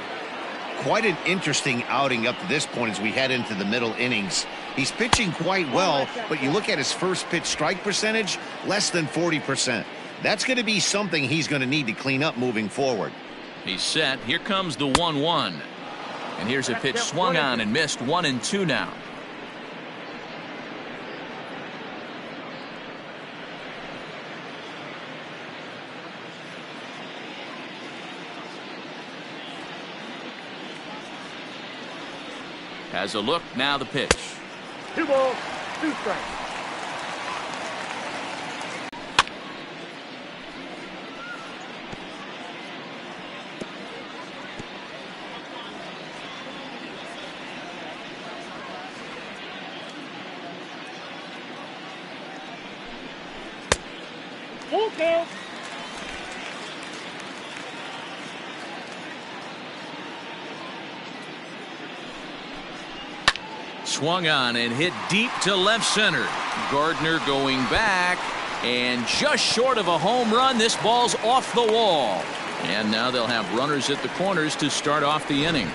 Quite an interesting outing up to this point as we head into the middle innings. He's pitching quite well, but you look at his first pitch strike percentage, less than 40%. That's going to be something he's going to need to clean up moving forward. He's set. Here comes the 1-1. And here's a pitch swung on and missed. 1-2 now. Has a look, now the pitch. 2 balls, 2 strikes. Full count. Swung on and hit deep to left center. Gardner going back and just short of a home run. This ball's off the wall. And now they'll have runners at the corners to start off the inning.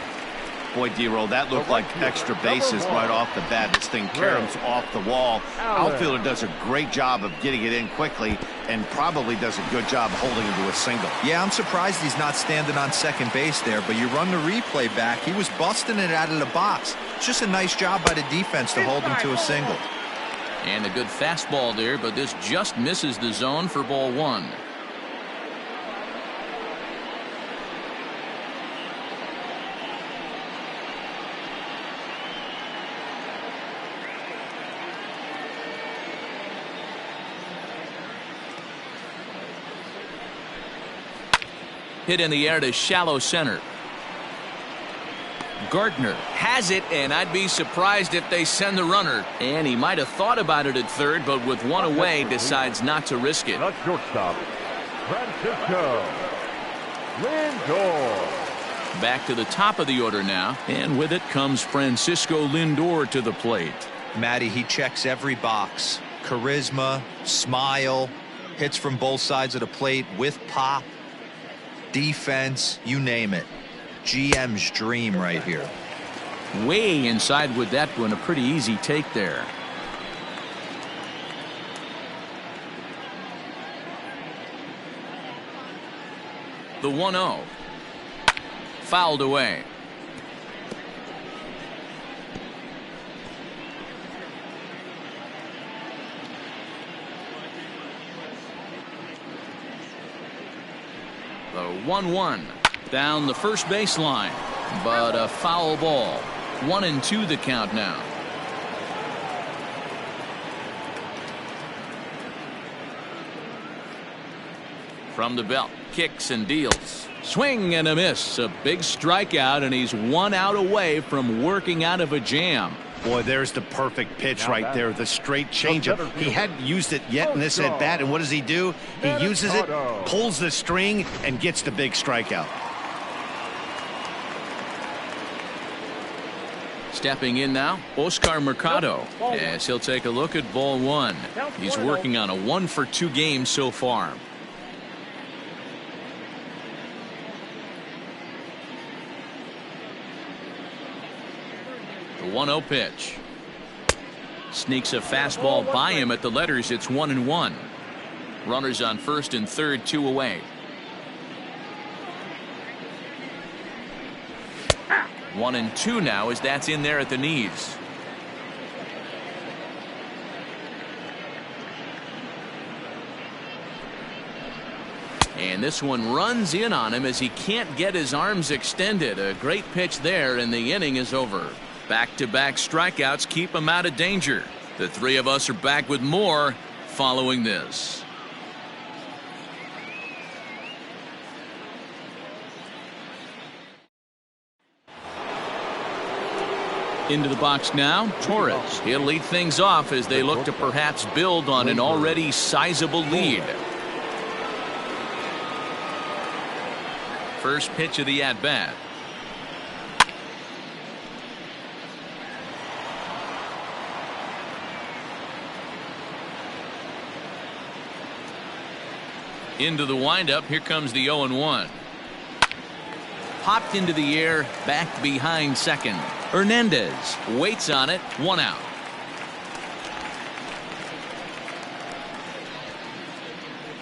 Boy, D-Roll, that looked like extra bases right off the bat. This thing caroms off the wall. Outfielder does a great job of getting it in quickly and probably does a good job holding him to a single. Yeah, I'm surprised he's not standing on second base there, but you run the replay back. He was busting it out of the box. It's just a nice job by the defense to hold him to a single. And a good fastball there, but this just misses the zone for ball 1. Hit in the air to shallow center. Gardner has it, and I'd be surprised if they send the runner. And he might have thought about it at third, but with one away, decides not to risk it. The shortstop, Francisco Lindor. Back to the top of the order now, and with it comes Francisco Lindor to the plate. Matty, he checks every box. Charisma, smile, hits from both sides of the plate with pop, defense, you name it. GM's dream right here. Way inside with that one. A pretty easy take there. The 1-0. Fouled away. The 1-1 down the first baseline, but a foul ball. 1-2 the count now. From the belt, kicks and deals. Swing and a miss. A big strikeout, and he's 1 out away from working out of a jam. Boy, there's the perfect pitch right there, the straight changeup. He hadn't used it yet in this at bat, and what does he do? He uses it, pulls the string, and gets the big strikeout. Stepping in now, Oscar Mercado, as he'll take a look at ball 1. He's working on a 1-for-2 game so far. The 1-0 pitch. Sneaks a fastball by him at the letters. It's 1-1. Runners on first and third, 2 away. 1-2 now as that's in there at the knees. And this one runs in on him as he can't get his arms extended. A great pitch there, and the inning is over. Back-to-back strikeouts keep him out of danger. The three of us are back with more following this. Into the box now, Torres. He'll lead things off as they look to perhaps build on an already sizable lead. First pitch of the at-bat. Into the windup. Here comes the 0-1. Popped into the air, back behind second. Hernandez waits on it, 1 out.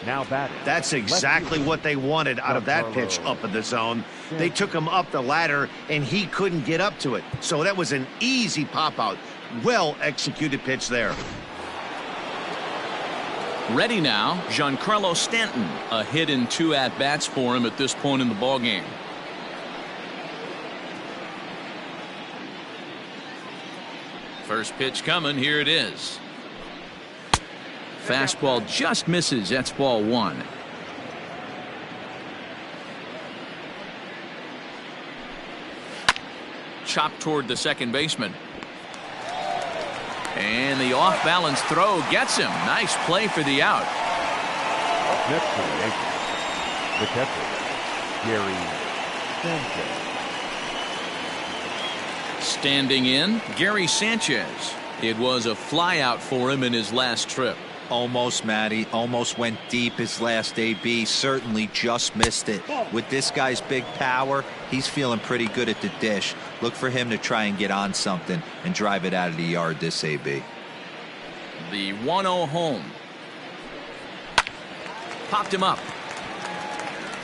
Now batting. That's exactly what they wanted out of that pitch up in the zone. They took him up the ladder, and he couldn't get up to it. So that was an easy pop-out. Well-executed pitch there. Ready now, Giancarlo Stanton. A hit in 2 at-bats for him at this point in the ballgame. First pitch coming. Here it is. Fastball just misses. That's ball 1. Chopped toward the second baseman. And the off-balance throw gets him. Nice play for the out. Next to the Yankees, the catcher, Gerry Sanchez. Standing in, Gerry Sanchez. It was a flyout for him in his last trip. Almost, Matty. Almost went deep his last AB. Certainly just missed it. With this guy's big power, he's feeling pretty good at the dish. Look for him to try and get on something and drive it out of the yard this AB. The 1-0 home. Popped him up.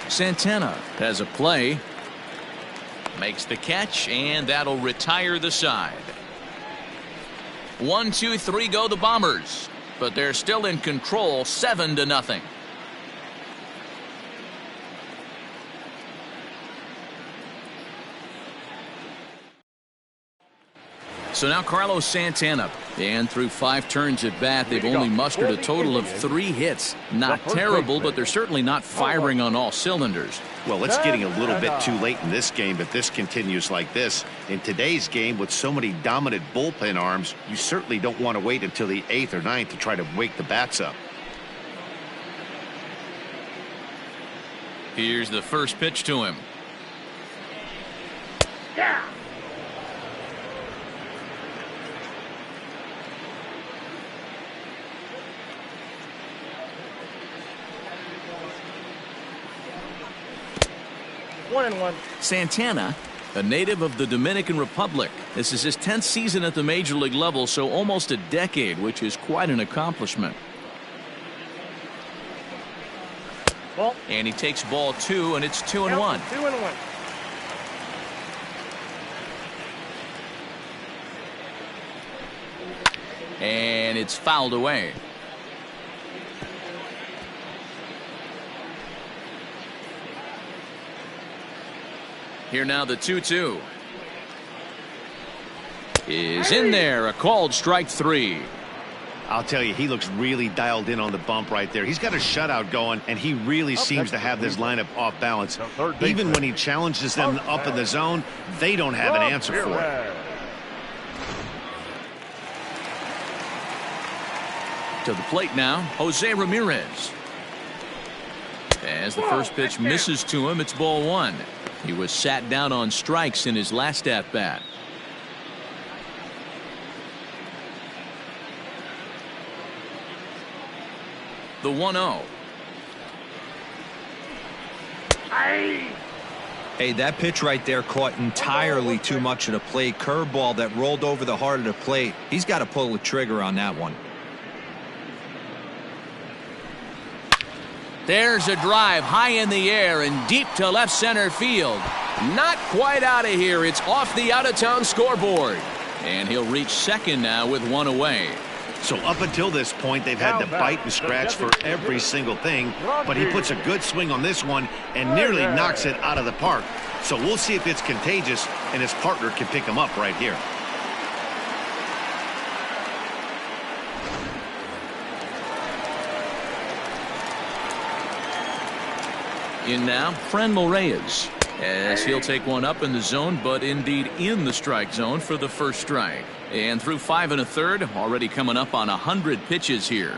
Santana has a play. Makes the catch, and that'll retire the side. 1, 2, 3 go the Bombers. But they're still in control, 7-0. So now Carlos Santana, and through 5 turns at bat, they've only mustered a total of 3 hits. Not terrible, but they're certainly not firing on all cylinders. Well, it's getting a little bit too late in this game if this continues like this. In today's game, with so many dominant bullpen arms, you certainly don't want to wait until the 8th or 9th to try to wake the bats up. Here's the first pitch to him. Yeah. One and one. Santana, a native of the Dominican Republic. This is his 10th season at the major league level, so almost a decade, which is quite an accomplishment. Ball. And he takes ball 2, and it's 2-1. 2-1. And it's fouled away. Here now the 2-2 is in there. A called strike 3. I'll tell you, he looks really dialed in on the bump right there. He's got a shutout going, and he really seems to have this lineup off balance. Even when he challenges them up in the zone, they don't have an answer for it. To the plate now, Jose Ramirez. As the first pitch misses to him, it's ball 1. He was sat down on strikes in his last at-bat. The 1-0. Hey, that pitch right there caught entirely too much of the plate. Curveball that rolled over the heart of the plate. He's got to pull the trigger on that one. There's a drive high in the air and deep to left center field. Not quite out of here. It's off the out-of-town scoreboard. And he'll reach second now with 1 away. So up until this point, they've had to bite and scratch for every single thing, but he puts a good swing on this one and nearly knocks it out of the park. So we'll see if it's contagious and his partner can pick him up right here. In now, Franmil Reyes, as he'll take one up in the zone, but indeed in the strike zone for the first strike. And through 5 1/3, already coming up on 100 pitches here.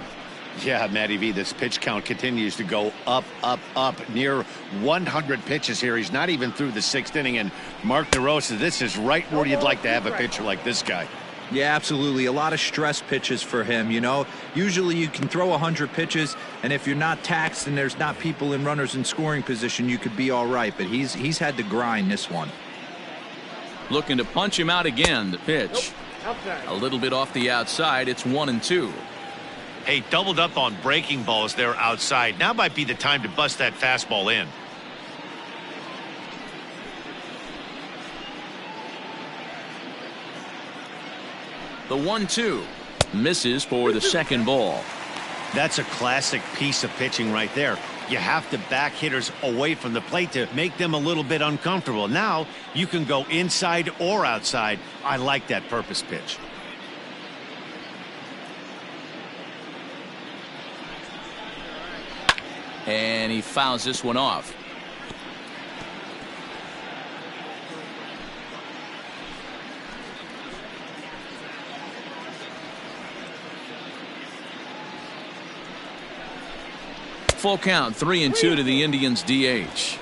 Yeah, Matty V, this pitch count continues to go up, up, up, near 100 pitches here. He's not even through the 6th inning, and Mark DeRosa, this is right where you'd like to have a pitcher like this guy. Yeah, absolutely. A lot of stress pitches for him, you know. Usually you can throw 100 pitches, and if you're not taxed and there's not people in runners in scoring position, you could be all right. But he's had to grind this one. Looking to punch him out again. The pitch. A little bit off the outside. It's 1-2. Hey, doubled up on breaking balls there outside. Now might be the time to bust that fastball in. The 1-2 misses for the second ball. That's a classic piece of pitching right there. You have to back hitters away from the plate to make them a little bit uncomfortable. Now you can go inside or outside. I like that purpose pitch. And he fouls this one off. Full count, 3-2 to the Indians DH.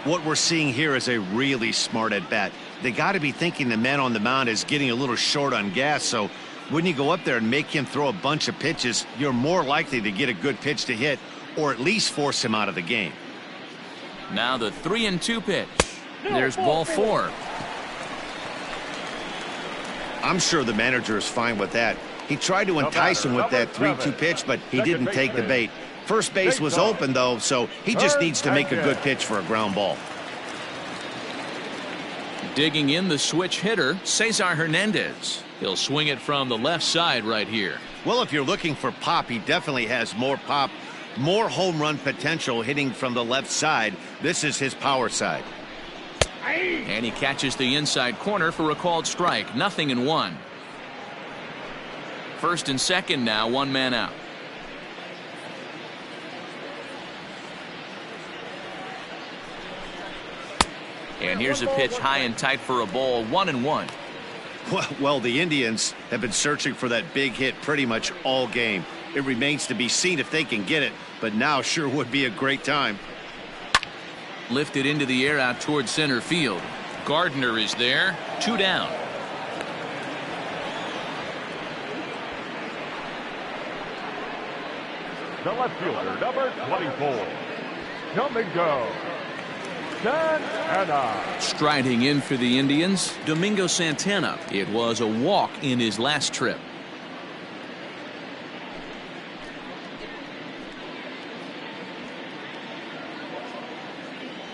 What we're seeing here is a really smart at bat. They got to be thinking the man on the mound is getting a little short on gas. So when you go up there and make him throw a bunch of pitches, you're more likely to get a good pitch to hit or at least force him out of the game. Now the 3-2 pitch. There's ball 4. I'm sure the manager is fine with that. He tried to entice him with that 3-2 pitch, but he didn't take the bait. First base was open, though, so he just needs to make a good pitch for a ground ball. Digging in the switch hitter, Cesar Hernandez. He'll swing it from the left side right here. Well, if you're looking for pop, he definitely has more pop, more home run potential hitting from the left side. This is his power side. And he catches the inside corner for a called strike. 0-1. First and second now, 1 man out. And here's a pitch high and tight for a ball. 1-1. Well, the Indians have been searching for that big hit pretty much all game. It remains to be seen if they can get it, but now sure would be a great time. Lifted into the air out towards center field. Gardner is there. 2 down. The left fielder, number 24, Domingo Santana. Striding in for the Indians, Domingo Santana. It was a walk in his last trip.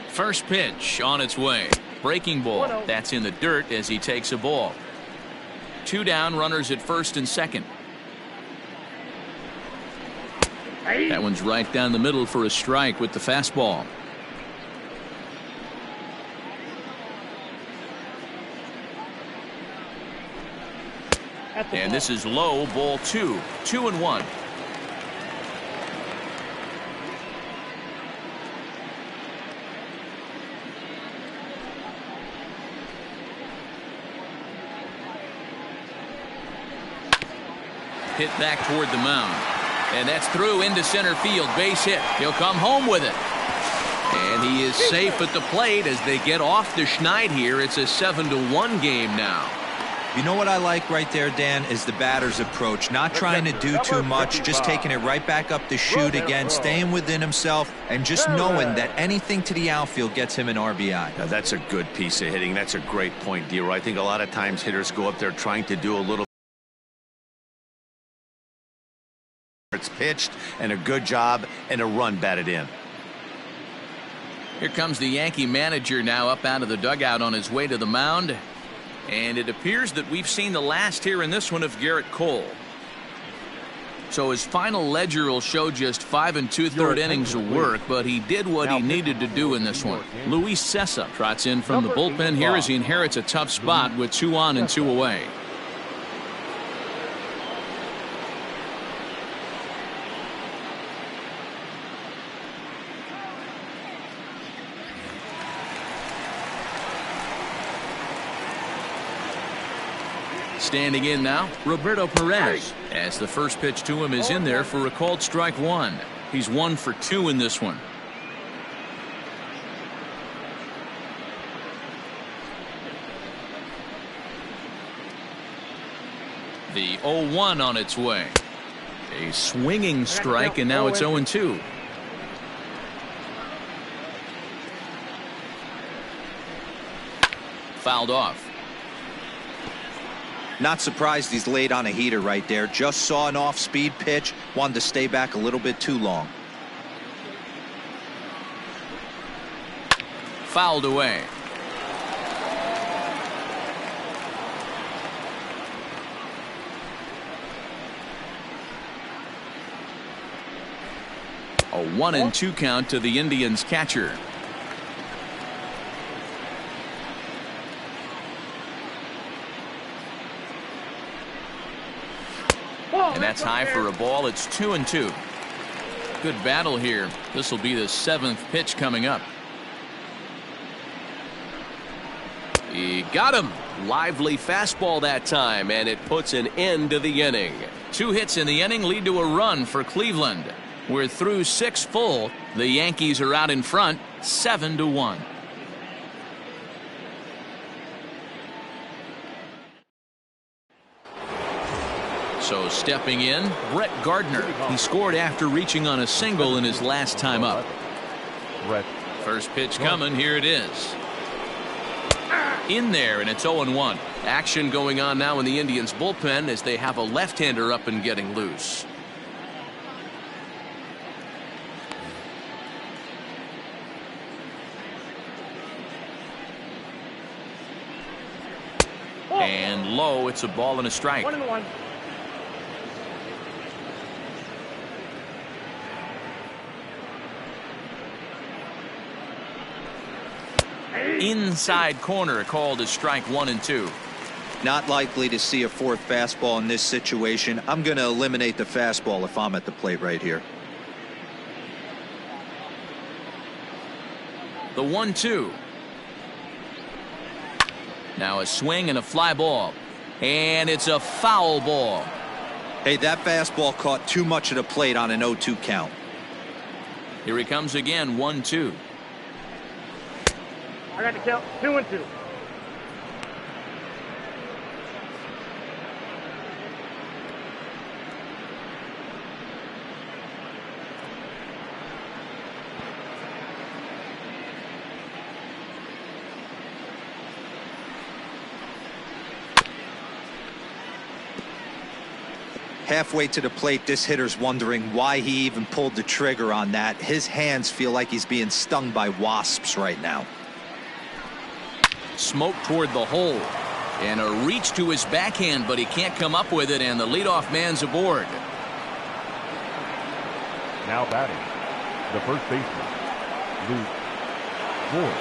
First pitch on its way. Breaking ball. That's in the dirt as he takes a ball. 2 down, runners at first and second. That one's right down the middle for a strike with the fastball. And this is low, ball 2. 2-1. Hit back toward the mound. And that's through into center field. Base hit. He'll come home with it. And he is safe at the plate as they get off the Schneid here. It's a 7-1 game now. You know what I like right there, Dan, is the batter's approach. Not trying to do too much, just taking it right back up the chute again, staying within himself, and just knowing that anything to the outfield gets him an RBI. Now, that's a good piece of hitting. That's a great point, D-Roy. I think a lot of times hitters go up there trying to do a little. It's pitched, and a good job, and a run batted in. Here comes the Yankee manager now up out of the dugout on his way to the mound. And it appears that we've seen the last here in this one of Garrett Cole. So his final ledger will show just 5 2/3 innings of work, but he did what he needed to do in this one. Luis Cessa trots in from the bullpen here as he inherits a tough spot with 2 on and 2 away. Standing in now, Roberto Perez, as the first pitch to him is in there for a called strike 1. He's 1 for 2 in this one. The 0-1 on its way. A swinging strike, and now it's 0-2. Fouled off. Not surprised he's laid on a heater right there. Just saw an off-speed pitch. Wanted to stay back a little bit too long. Fouled away. A 1-2 count to the Indians catcher. And that's high for a ball. It's 2-2. Good battle here. This will be the 7th pitch coming up. He got him. Lively fastball that time, and it puts an end to the inning. 2 hits in the inning lead to a run for Cleveland. We're through 6 full. The Yankees are out in front, 7-1. So stepping in, Brett Gardner. He scored after reaching on a single in his last time up. First pitch coming. Here it is. In there, and it's 0-1. Action going on now in the Indians bullpen as they have a left-hander up and getting loose. And low, it's a ball and a strike. 1-1. Inside corner, called as strike 1 and 2. Not likely to see a 4th fastball in this situation. I'm going to eliminate the fastball if I'm at the plate right here. The 1-2. Now a swing and a fly ball. And it's a foul ball. Hey, that fastball caught too much of the plate on an 0-2 count. Here he comes again, 1-2. I got the count. 2-2. Halfway to the plate, this hitter's wondering why he even pulled the trigger on that. His hands feel like he's being stung by wasps right now. Smoke toward the hole. And a reach to his backhand, but he can't come up with it, and the leadoff man's aboard. Now batting, the first baseman, Luke Ford.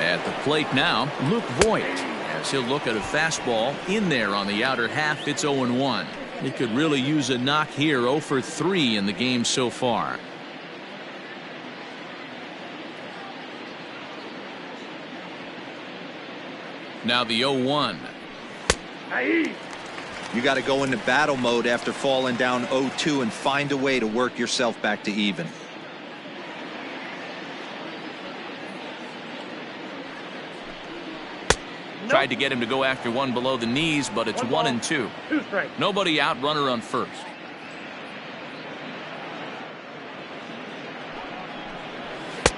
At the plate now, Luke Voigt, as he'll look at a fastball in there on the outer half. It's 0-1. He could really use a knock here. 0 for 3 in the game so far. Now the 0-1. You got to go into battle mode after falling down 0-2 and find a way to work yourself back to even. Tried to get him to go after one below the knees, but it's 1-2. 2 strikes. Nobody out, runner on first.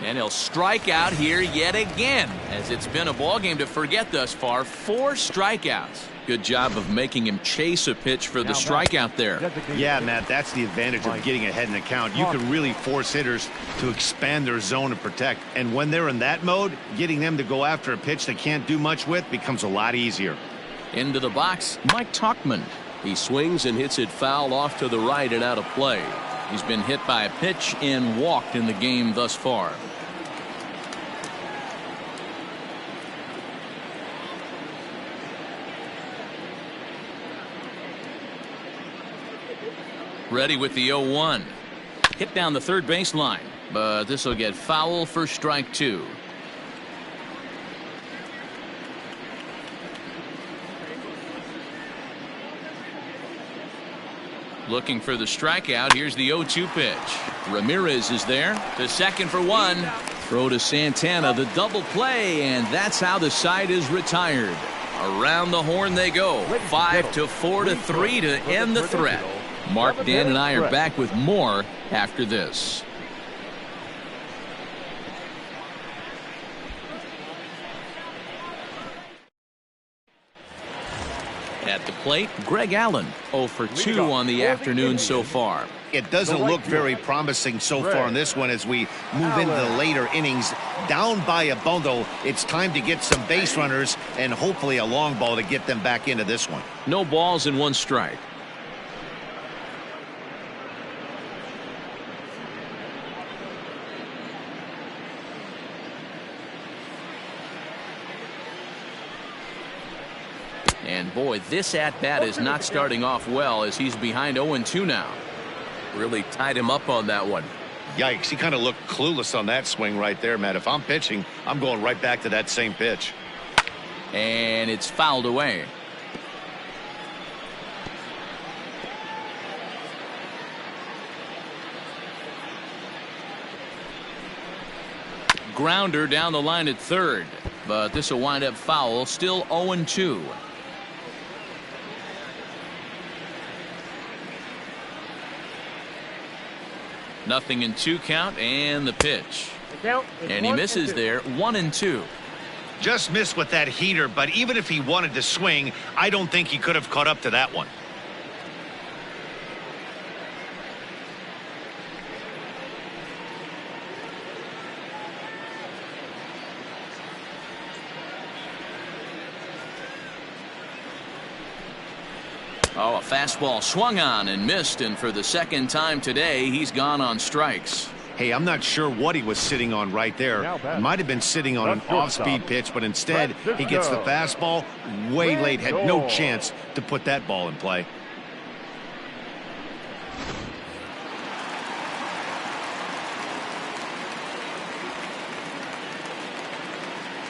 And he'll strike out here yet again, as it's been a ball game to forget thus far. 4 strikeouts. Good job of making him chase a pitch for the strikeout there. Yeah, Matt, that's the advantage of getting ahead in the count. You can really force hitters to expand their zone and protect. And when they're in that mode, getting them to go after a pitch they can't do much with becomes a lot easier. Into the box, Mike Tauchman. He swings and hits it foul off to the right and out of play. He's been hit by a pitch and walked in the game thus far. Ready with the 0-1. Hit down the third baseline, but this will get foul for strike 2. Looking for the strikeout. Here's the 0-2 pitch. Ramirez is there to second for 1. Throw to Santana, the double play, and that's how the side is retired. Around the horn they go. 5-4 to 3 to end the threat. Mark, Dan, and I are back with more after this. At the plate, Greg Allen, 0 for 2 on the afternoon so far. It doesn't look very promising so far in this one as we move into the later innings. Down by a bundle, it's time to get some base runners and hopefully a long ball to get them back into this one. No balls and 1 strike. And boy, this at-bat is not starting off well as he's behind 0-2 now. Really tied him up on that one. Yikes, he kind of looked clueless on that swing right there, Matt. If I'm pitching, I'm going right back to that same pitch. And it's fouled away. Grounder down the line at third, but this will wind up foul. Still 0-2. Nothing in 2 count, and the pitch. And he misses there. 1-2. Just missed with that heater, but even if he wanted to swing, I don't think he could have caught up to that one. Oh, a fastball swung on and missed, and for the second time today, he's gone on strikes. Hey, I'm not sure what he was sitting on right there. Might have been sitting on an off-speed pitch, but instead he gets the fastball way late. Had no chance to put that ball in play.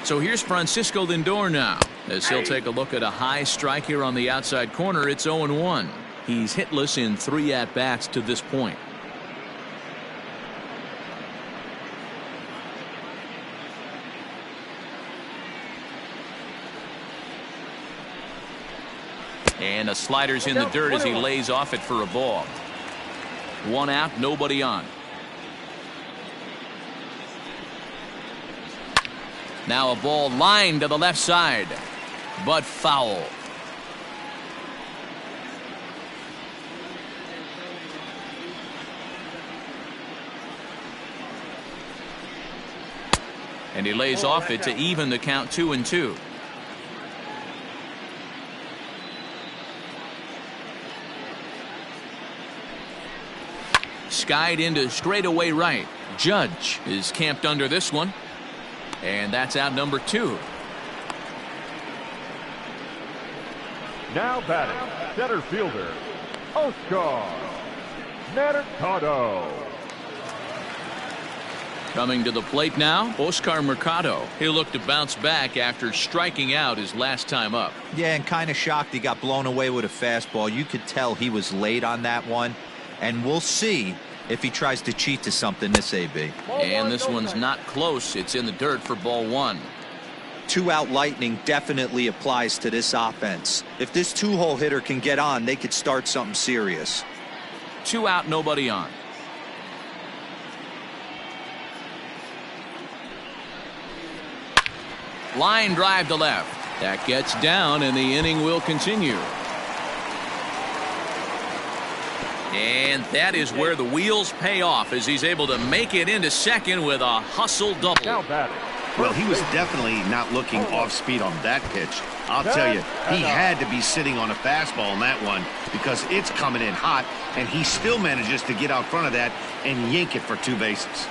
So here's Francisco Lindor now, as he'll take a look at a high strike here on the outside corner. It's 0-1. He's hitless in 3 at-bats to this point. And a slider's in the dirt as he lays off it for a ball. 1 out, nobody on. Now a ball lined to the left side, but foul. And he lays off it to even the count 2-2. Skied into straightaway right. Judge is camped under this one. And that's out number 2. Now batting, center fielder, Oscar Mercado. Coming to the plate now, Oscar Mercado. He'll look to bounce back after striking out his last time up. Yeah, and kind of shocked he got blown away with a fastball. You could tell he was late on that one. And we'll see if he tries to cheat to something this AB. And this one's not close. It's in the dirt for ball 1. 2-out lightning definitely applies to this offense. If this 2-hole hitter can get on, they could start something serious. 2 out, nobody on. Line drive to left. That gets down, and the inning will continue. And that is where the wheels pay off as he's able to make it into second with a hustle double. Now batting. Well, he was definitely not looking off speed on that pitch. I'll tell you, he had to be sitting on a fastball on that one because it's coming in hot, and he still manages to get out front of that and yank it for 2 bases.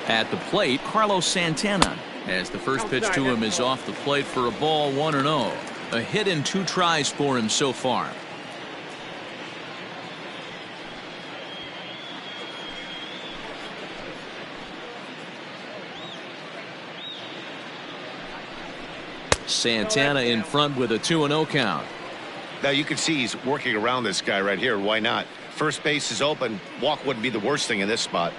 At the plate, Carlos Santana, as the first pitch to him is off the plate for a ball, 1-0. A hit in 2 tries for him so far. Santana in front with a 2-0 count. Now you can see he's working around this guy right here. Why not? First base is open. Walk wouldn't be the worst thing in this spot.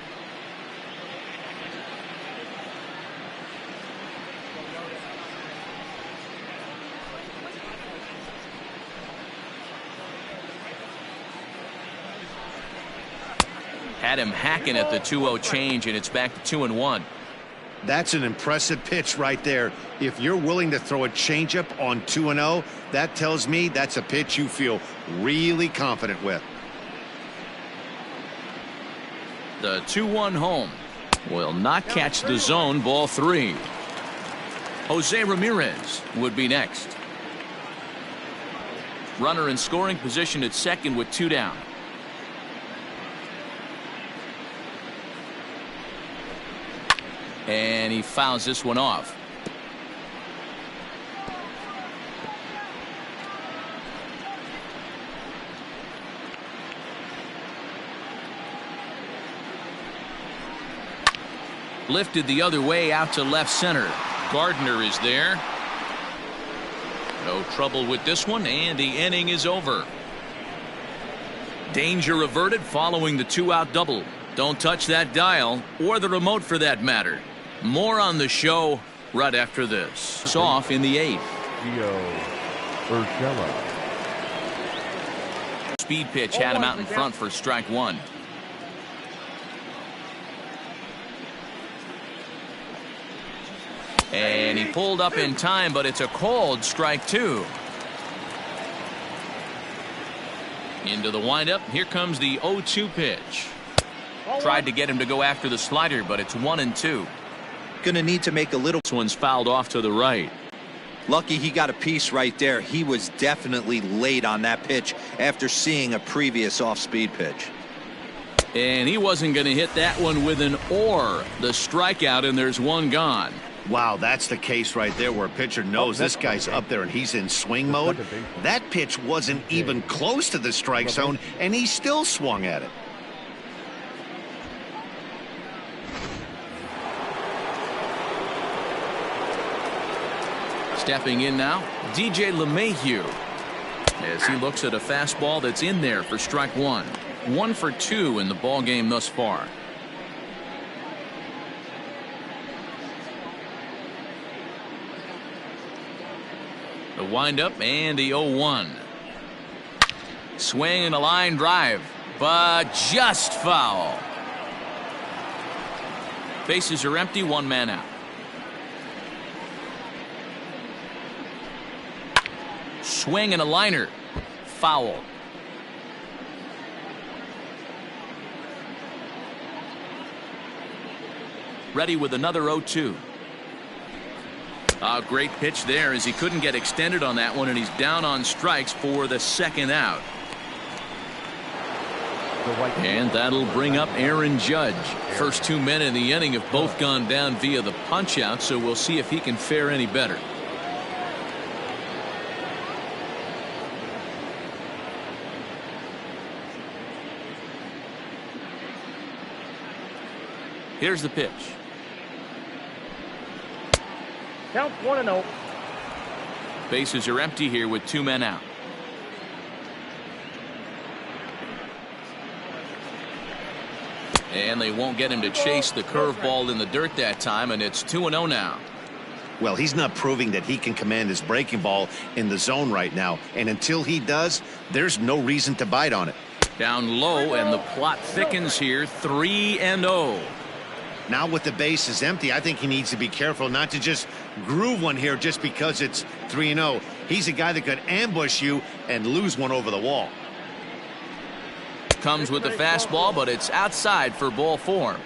Had him hacking at the 2-0 change, and it's back to 2-1. That's an impressive pitch right there. If you're willing to throw a changeup on 2-0, that tells me that's a pitch you feel really confident with. The 2-1 home will not catch the zone. Ball 3. Jose Ramirez would be next. Runner in scoring position at second with 2 down. And he fouls this one off. Lifted the other way out to left center. Gardner is there. No trouble with this one, and the inning is over. Danger averted following the 2-out double. Don't touch that dial, or the remote for that matter. More on the show right after this. It's off in the 8th. Speed pitch had him out in front for strike 1. And he pulled up in time, but it's a called strike 2. Into the windup. Here comes the 0-2 pitch. Tried to get him to go after the slider, but it's 1-2. Gonna need to make a little. This one's fouled off to the right. Lucky he got a piece right there. He was definitely late on that pitch after seeing a previous off-speed pitch. And he wasn't going to hit that one with an or. The strikeout, and there's one gone. Wow, that's the case right there where a pitcher knows this guy's up there and he's in swing mode. That pitch wasn't even close to the strike zone, and he still swung at it. Stepping in now, DJ LeMahieu, as he looks at a fastball that's in there for strike 1. 1 for 2 in the ball game thus far. The windup and the 0-1. Swing and a line drive, but just foul. Bases are empty, 1 man out. Swing and a liner, foul. Ready with another 0-2. A great pitch there as he couldn't get extended on that one, and he's down on strikes for the 2nd out. And that'll bring up Aaron Judge. First 2 men in the inning have both gone down via the punch out, so we'll see if he can fare any better. Here's the pitch. Count 1-0. Bases are empty here with 2 men out. And they won't get him to chase the curveball in the dirt that time, and it's 2-0 now. Well, he's not proving that he can command his breaking ball in the zone right now, and until he does, there's no reason to bite on it. Down low, and the plot thickens here. 3-0. Now with the bases empty, I think he needs to be careful not to just groove one here just because it's 3-0. He's a guy that could ambush you and lose one over the wall. Comes with the fastball, but it's outside for ball 4.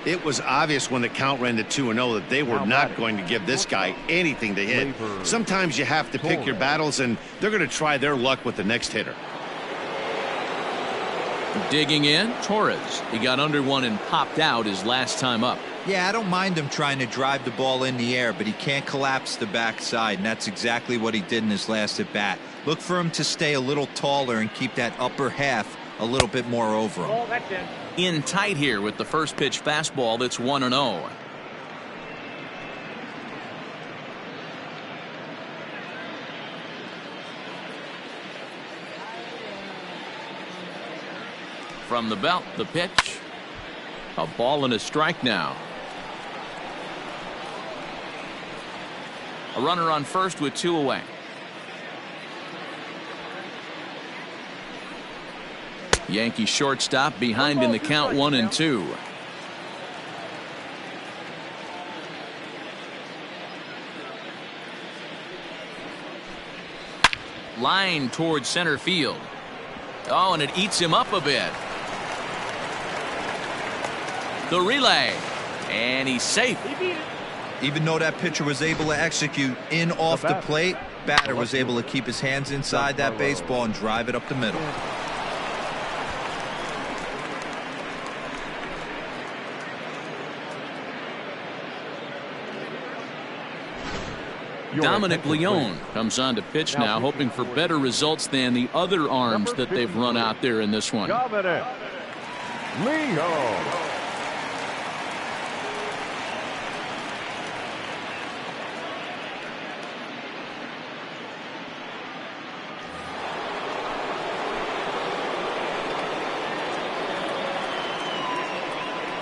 It was obvious when the count ran to 2-0 that they were not going to give this guy anything to hit. Sometimes you have to pick your battles, and they're going to try their luck with the next hitter. Digging in, Torres. He got under one and popped out his last time up. Yeah, I don't mind him trying to drive the ball in the air, but he can't collapse the backside, and that's exactly what he did in his last at bat. Look for him to stay a little taller and keep that upper half a little bit more over him. Ball, that's In tight here with the first pitch fastball. That's 1-0. From the belt, the pitch. A ball and a strike now. A runner on first with 2 away. Yankee shortstop behind in the count 1-2. Line towards center field. Oh, and it eats him up a bit. The relay, and he's safe. Even though that pitcher was able to execute in off the plate, batter was able to keep his hands inside that baseball and drive it up the middle. Dominic Leone comes on to pitch now, hoping for better results than the other arms that they've run out there in this one. Dominic Leone.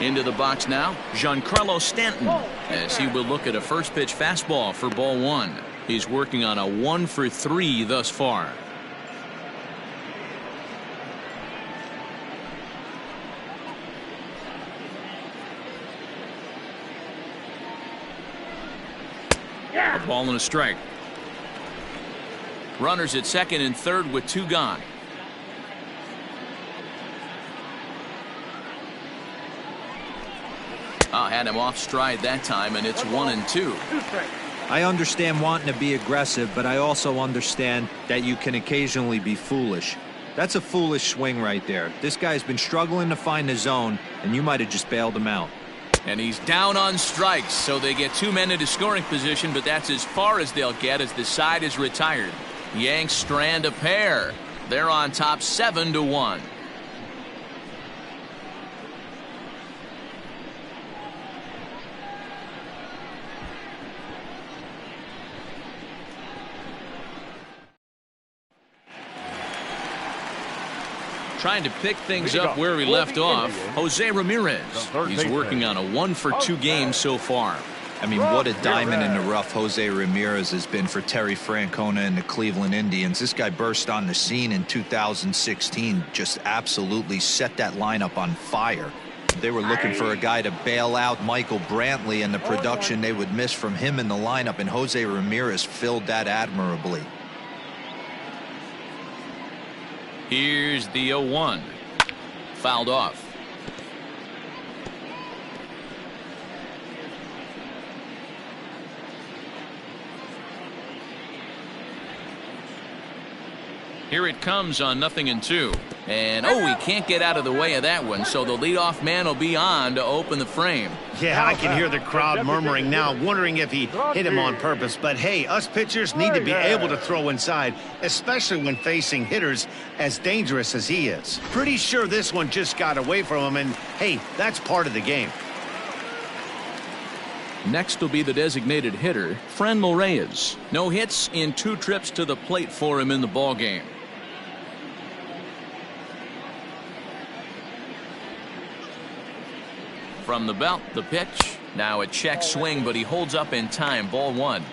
Into the box now, Giancarlo Stanton, as he will look at a first pitch fastball for ball 1. He's working on a 1-for-3 thus far. A ball and a strike. Runners at second and third with 2 gone. Had him off stride that time, and it's 1-2. I understand wanting to be aggressive, but I also understand that you can occasionally be foolish. That's a foolish swing right there. This guy's been struggling to find the zone, and you might have just bailed him out. And he's down on strikes, so they get 2 men into scoring position, but that's as far as they'll get as the side is retired. Yanks strand a pair. They're on top 7-1. Trying to pick things up where we left off, Jose Ramirez. He's working on a 1-for-2 game so far. I mean, what a diamond in the rough Jose Ramirez has been for Terry Francona and the Cleveland Indians. This guy burst on the scene in 2016, just absolutely set that lineup on fire. They were looking for a guy to bail out Michael Brantley and the production they would miss from him in the lineup, and Jose Ramirez filled that admirably. Here's the 0-1. Fouled off. Here it comes on 0-2. And oh, he can't get out of the way of that one, so the leadoff man will be on to open the frame. Yeah, I can hear the crowd murmuring now, wondering if he hit him on purpose. But hey, us pitchers need to be able to throw inside, especially when facing hitters as dangerous as he is. Pretty sure this one just got away from him, and hey, that's part of the game. Next will be the designated hitter, Franmil Reyes. No hits in 2 trips to the plate for him in the ballgame. From the belt, the pitch. Now a check swing, but he holds up in time. Ball 1.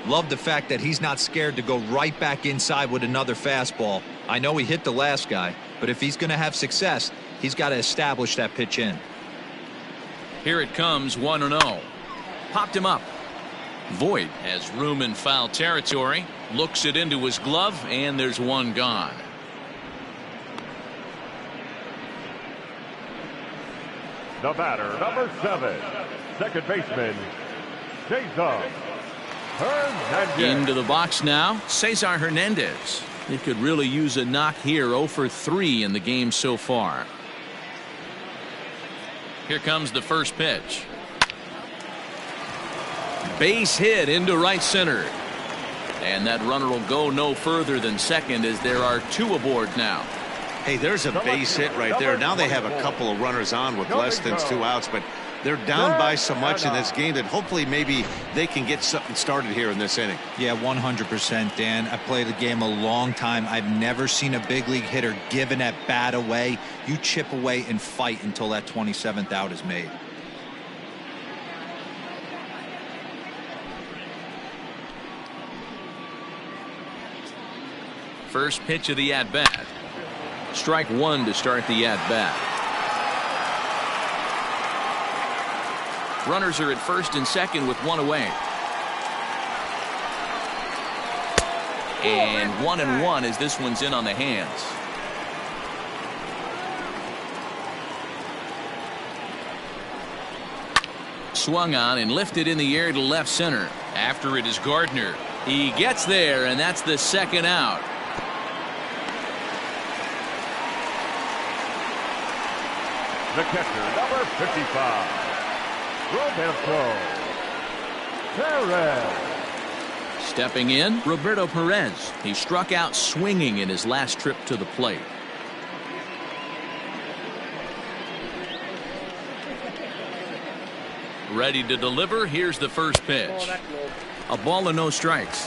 Love the fact that he's not scared to go right back inside with another fastball. I know he hit the last guy, but if he's going to have success, he's got to establish that pitch in. Here it comes, 1-0. Popped him up. Voit has room in foul territory. Looks it into his glove, and there's one gone. The batter, number 7, second baseman, Cesar Hernandez. Into the box now, Cesar Hernandez. He could really use a knock here. 0 for 3 in the game so far. Here comes the first pitch. Base hit into right center. And that runner will go no further than second as there are 2 aboard now. Hey, there's a base hit right there. Now they have a couple of runners on with less than 2 outs, but they're down by so much in this game that hopefully maybe they can get something started here in this inning. Yeah, 100%, Dan. I played the game a long time. I've never seen a big league hitter give an at-bat away. You chip away and fight until that 27th out is made. First pitch of the at-bat. Strike 1 to start the at-bat. Runners are at first and second with 1 away. And 1-1 as this one's in on the hands. Swung on and lifted in the air to left center. After it is Gardner. He gets there, and that's the second out. The catcher, number 55, Roberto Perez. Stepping in, Roberto Perez. He struck out swinging in his last trip to the plate. Ready to deliver. Here's the first pitch. A ball and no strikes.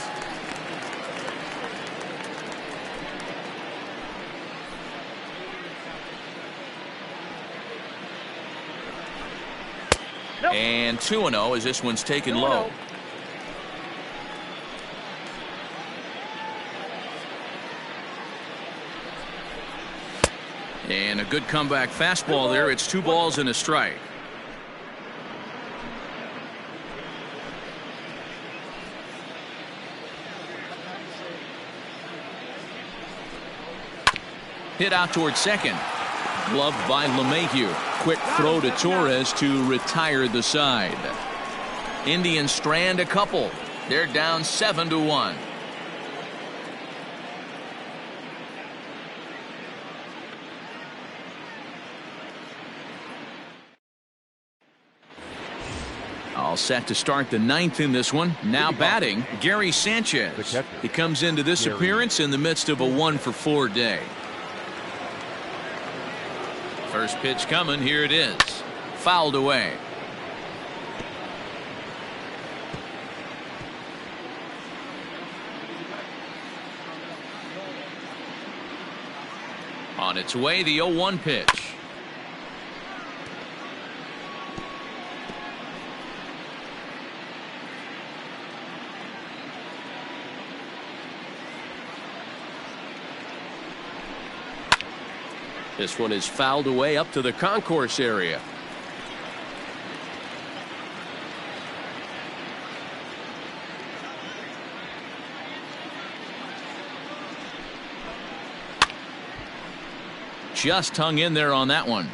And 2-0 as this one's taken low. And a good comeback fastball there. It's 2 balls and a strike. Hit out towards second. Gloved by LeMahieu. Quick throw to Torres to retire the side. Indians strand a couple. They're down 7-1. All set to start the 9th in this one. Now batting, Gerry Sanchez. He comes into this appearance in the midst of a 1-for-4 day. First pitch coming. Here it is. Fouled away. On its way, the 0-1 pitch. This one is fouled away up to the concourse area. Just hung in there on that one.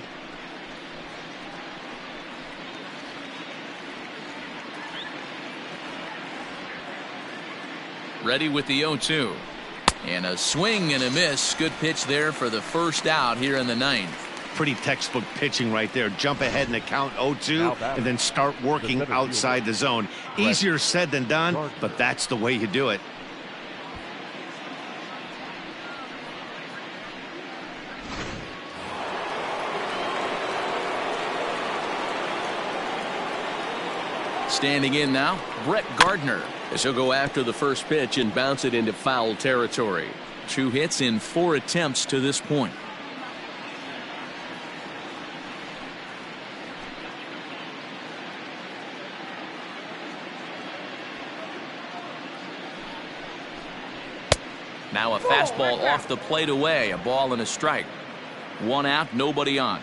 Ready with the 0-2. And a swing and a miss. Good pitch there for the first out here in the ninth. Pretty textbook pitching right there. Jump ahead in the count 0-2 and then start working outside the zone. Easier said than done, but that's the way you do it. Standing in now, Brett Gardner, as he'll go after the first pitch and bounce it into foul territory. 2 hits in 4 attempts to this point. Now a fastball off the plate away, a ball and a strike. 1 out, nobody on.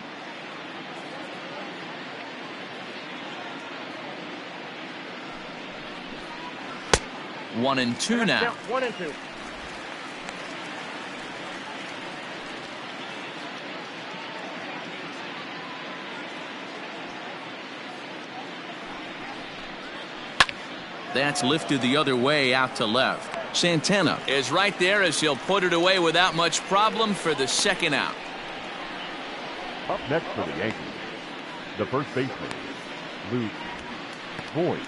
One and two now. 1 and 2. That's lifted the other way out to left. Santana is right there as he'll put it away without much problem for the second out. Up next for the Yankees, the first baseman, Luke Voigt.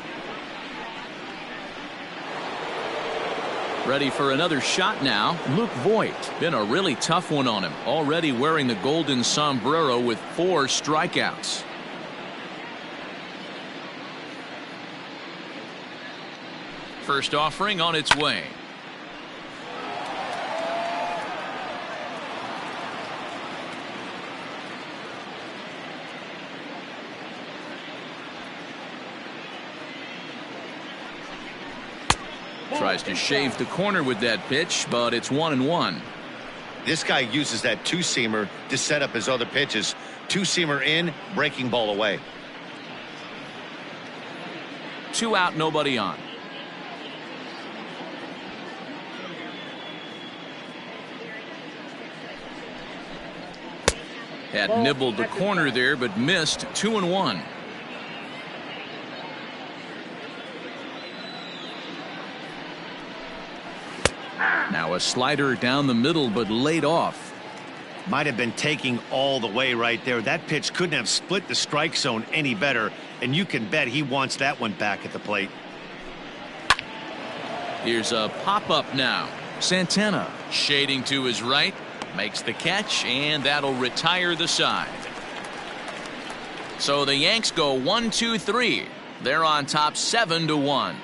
Ready for another shot now. Luke Voigt. Been a really tough one on him. Already wearing the golden sombrero with 4 strikeouts. First offering on its way. Tries to shave the corner with that pitch, but it's 1-1. This guy uses that 2-seamer to set up his other pitches. 2-seamer in, breaking ball away. 2 out, nobody on. Had nibbled the corner there, but missed. 2-1. Now a slider down the middle, but laid off. Might have been taking all the way right there. That pitch couldn't have split the strike zone any better, and you can bet he wants that one back at the plate. Here's a pop-up now. Santana shading to his right, makes the catch, and that'll retire the side. So the Yanks go 1-2-3. They're on top 7-1.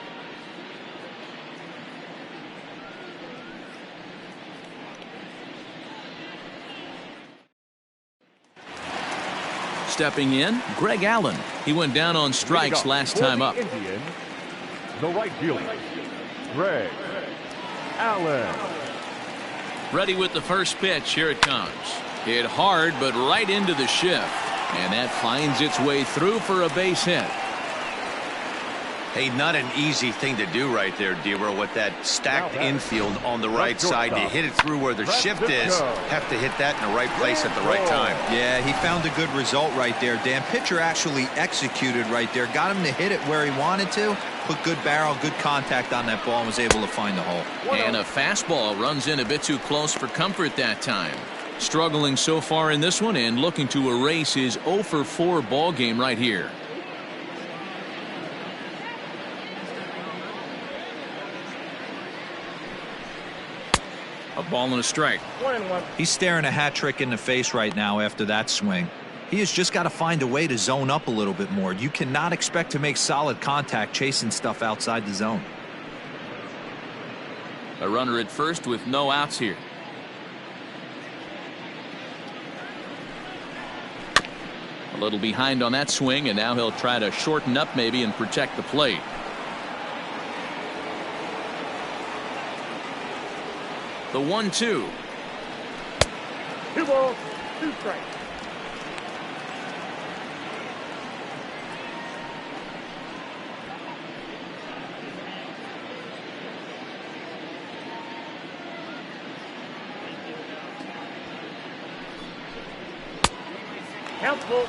Stepping in, Greg Allen. He went down on strikes last time up. Indians, the right fielder, Greg Allen. Ready with the first pitch. Here it comes. Hit hard, but right into the shift. And that finds its way through for a base hit. Hey, not an easy thing to do right there, Dero, with that stacked infield on the right side. You hit it through where the shift is. Have to hit that in the right place at the right time. Yeah, he found a good result right there, Dan. Pitcher actually executed right there. Got him to hit it where he wanted to. Put good barrel, good contact on that ball, and was able to find the hole. And a fastball runs in a bit too close for comfort that time. Struggling so far in this one and looking to erase his 0-for-4 ball game right here. A ball and a strike. 1-1. He's staring a hat trick in the face right now after that swing. He has just got to find a way to zone up a little bit more. You cannot expect to make solid contact chasing stuff outside the zone. A runner at first with no outs here. A little behind on that swing, and now he'll try to shorten up maybe and protect the plate. The 1-2. 2 balls, 2 strikes. Count full.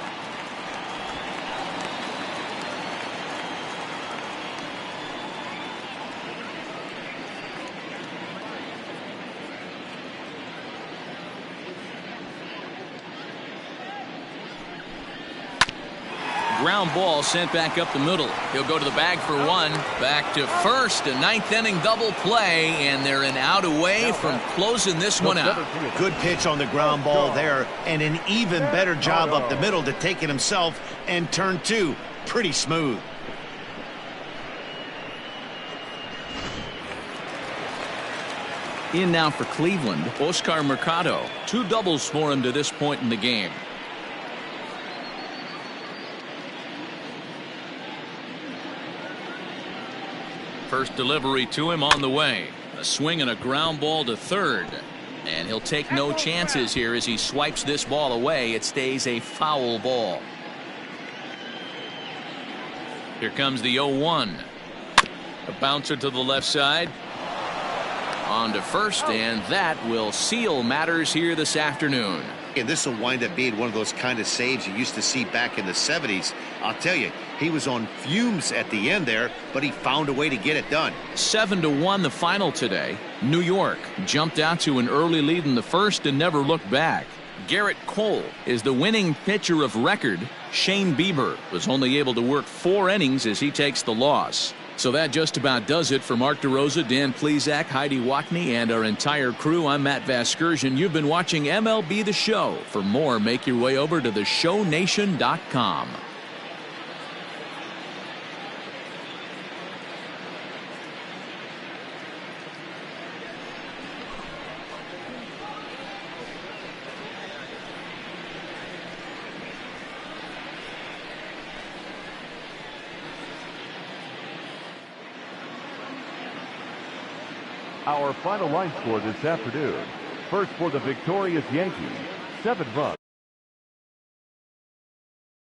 ground ball sent back up the middle. He'll go to the bag for one. Back to first. A ninth inning double play, and they're an out away from closing this one out. Good pitch on the ground ball there, and an even better job up the middle to take it himself and turn two. Pretty smooth. In now for Cleveland, Oscar Mercado. 2 doubles for him to this point in the game. First delivery to him on the way. A swing and a ground ball to third. And he'll take no chances here as he swipes this ball away. It stays a foul ball. Here comes the 0-1. A bouncer to the left side. On to first, and that will seal matters here this afternoon. And this will wind up being one of those kind of saves you used to see back in the 70s. I'll tell you, he was on fumes at the end there, but he found a way to get it done. 7-1 the final today. New York jumped out to an early lead in the first and never looked back. Garrett Cole is the winning pitcher of record. Shane Bieber was only able to work 4 innings as he takes the loss. So that just about does it for Mark DeRosa, Dan Plesac, Heidi Wackney, and our entire crew. I'm Matt Vasgersian. You've been watching MLB The Show. For more, make your way over to theshownation.com. Our final line score this afternoon. First for the victorious Yankees, 7 runs.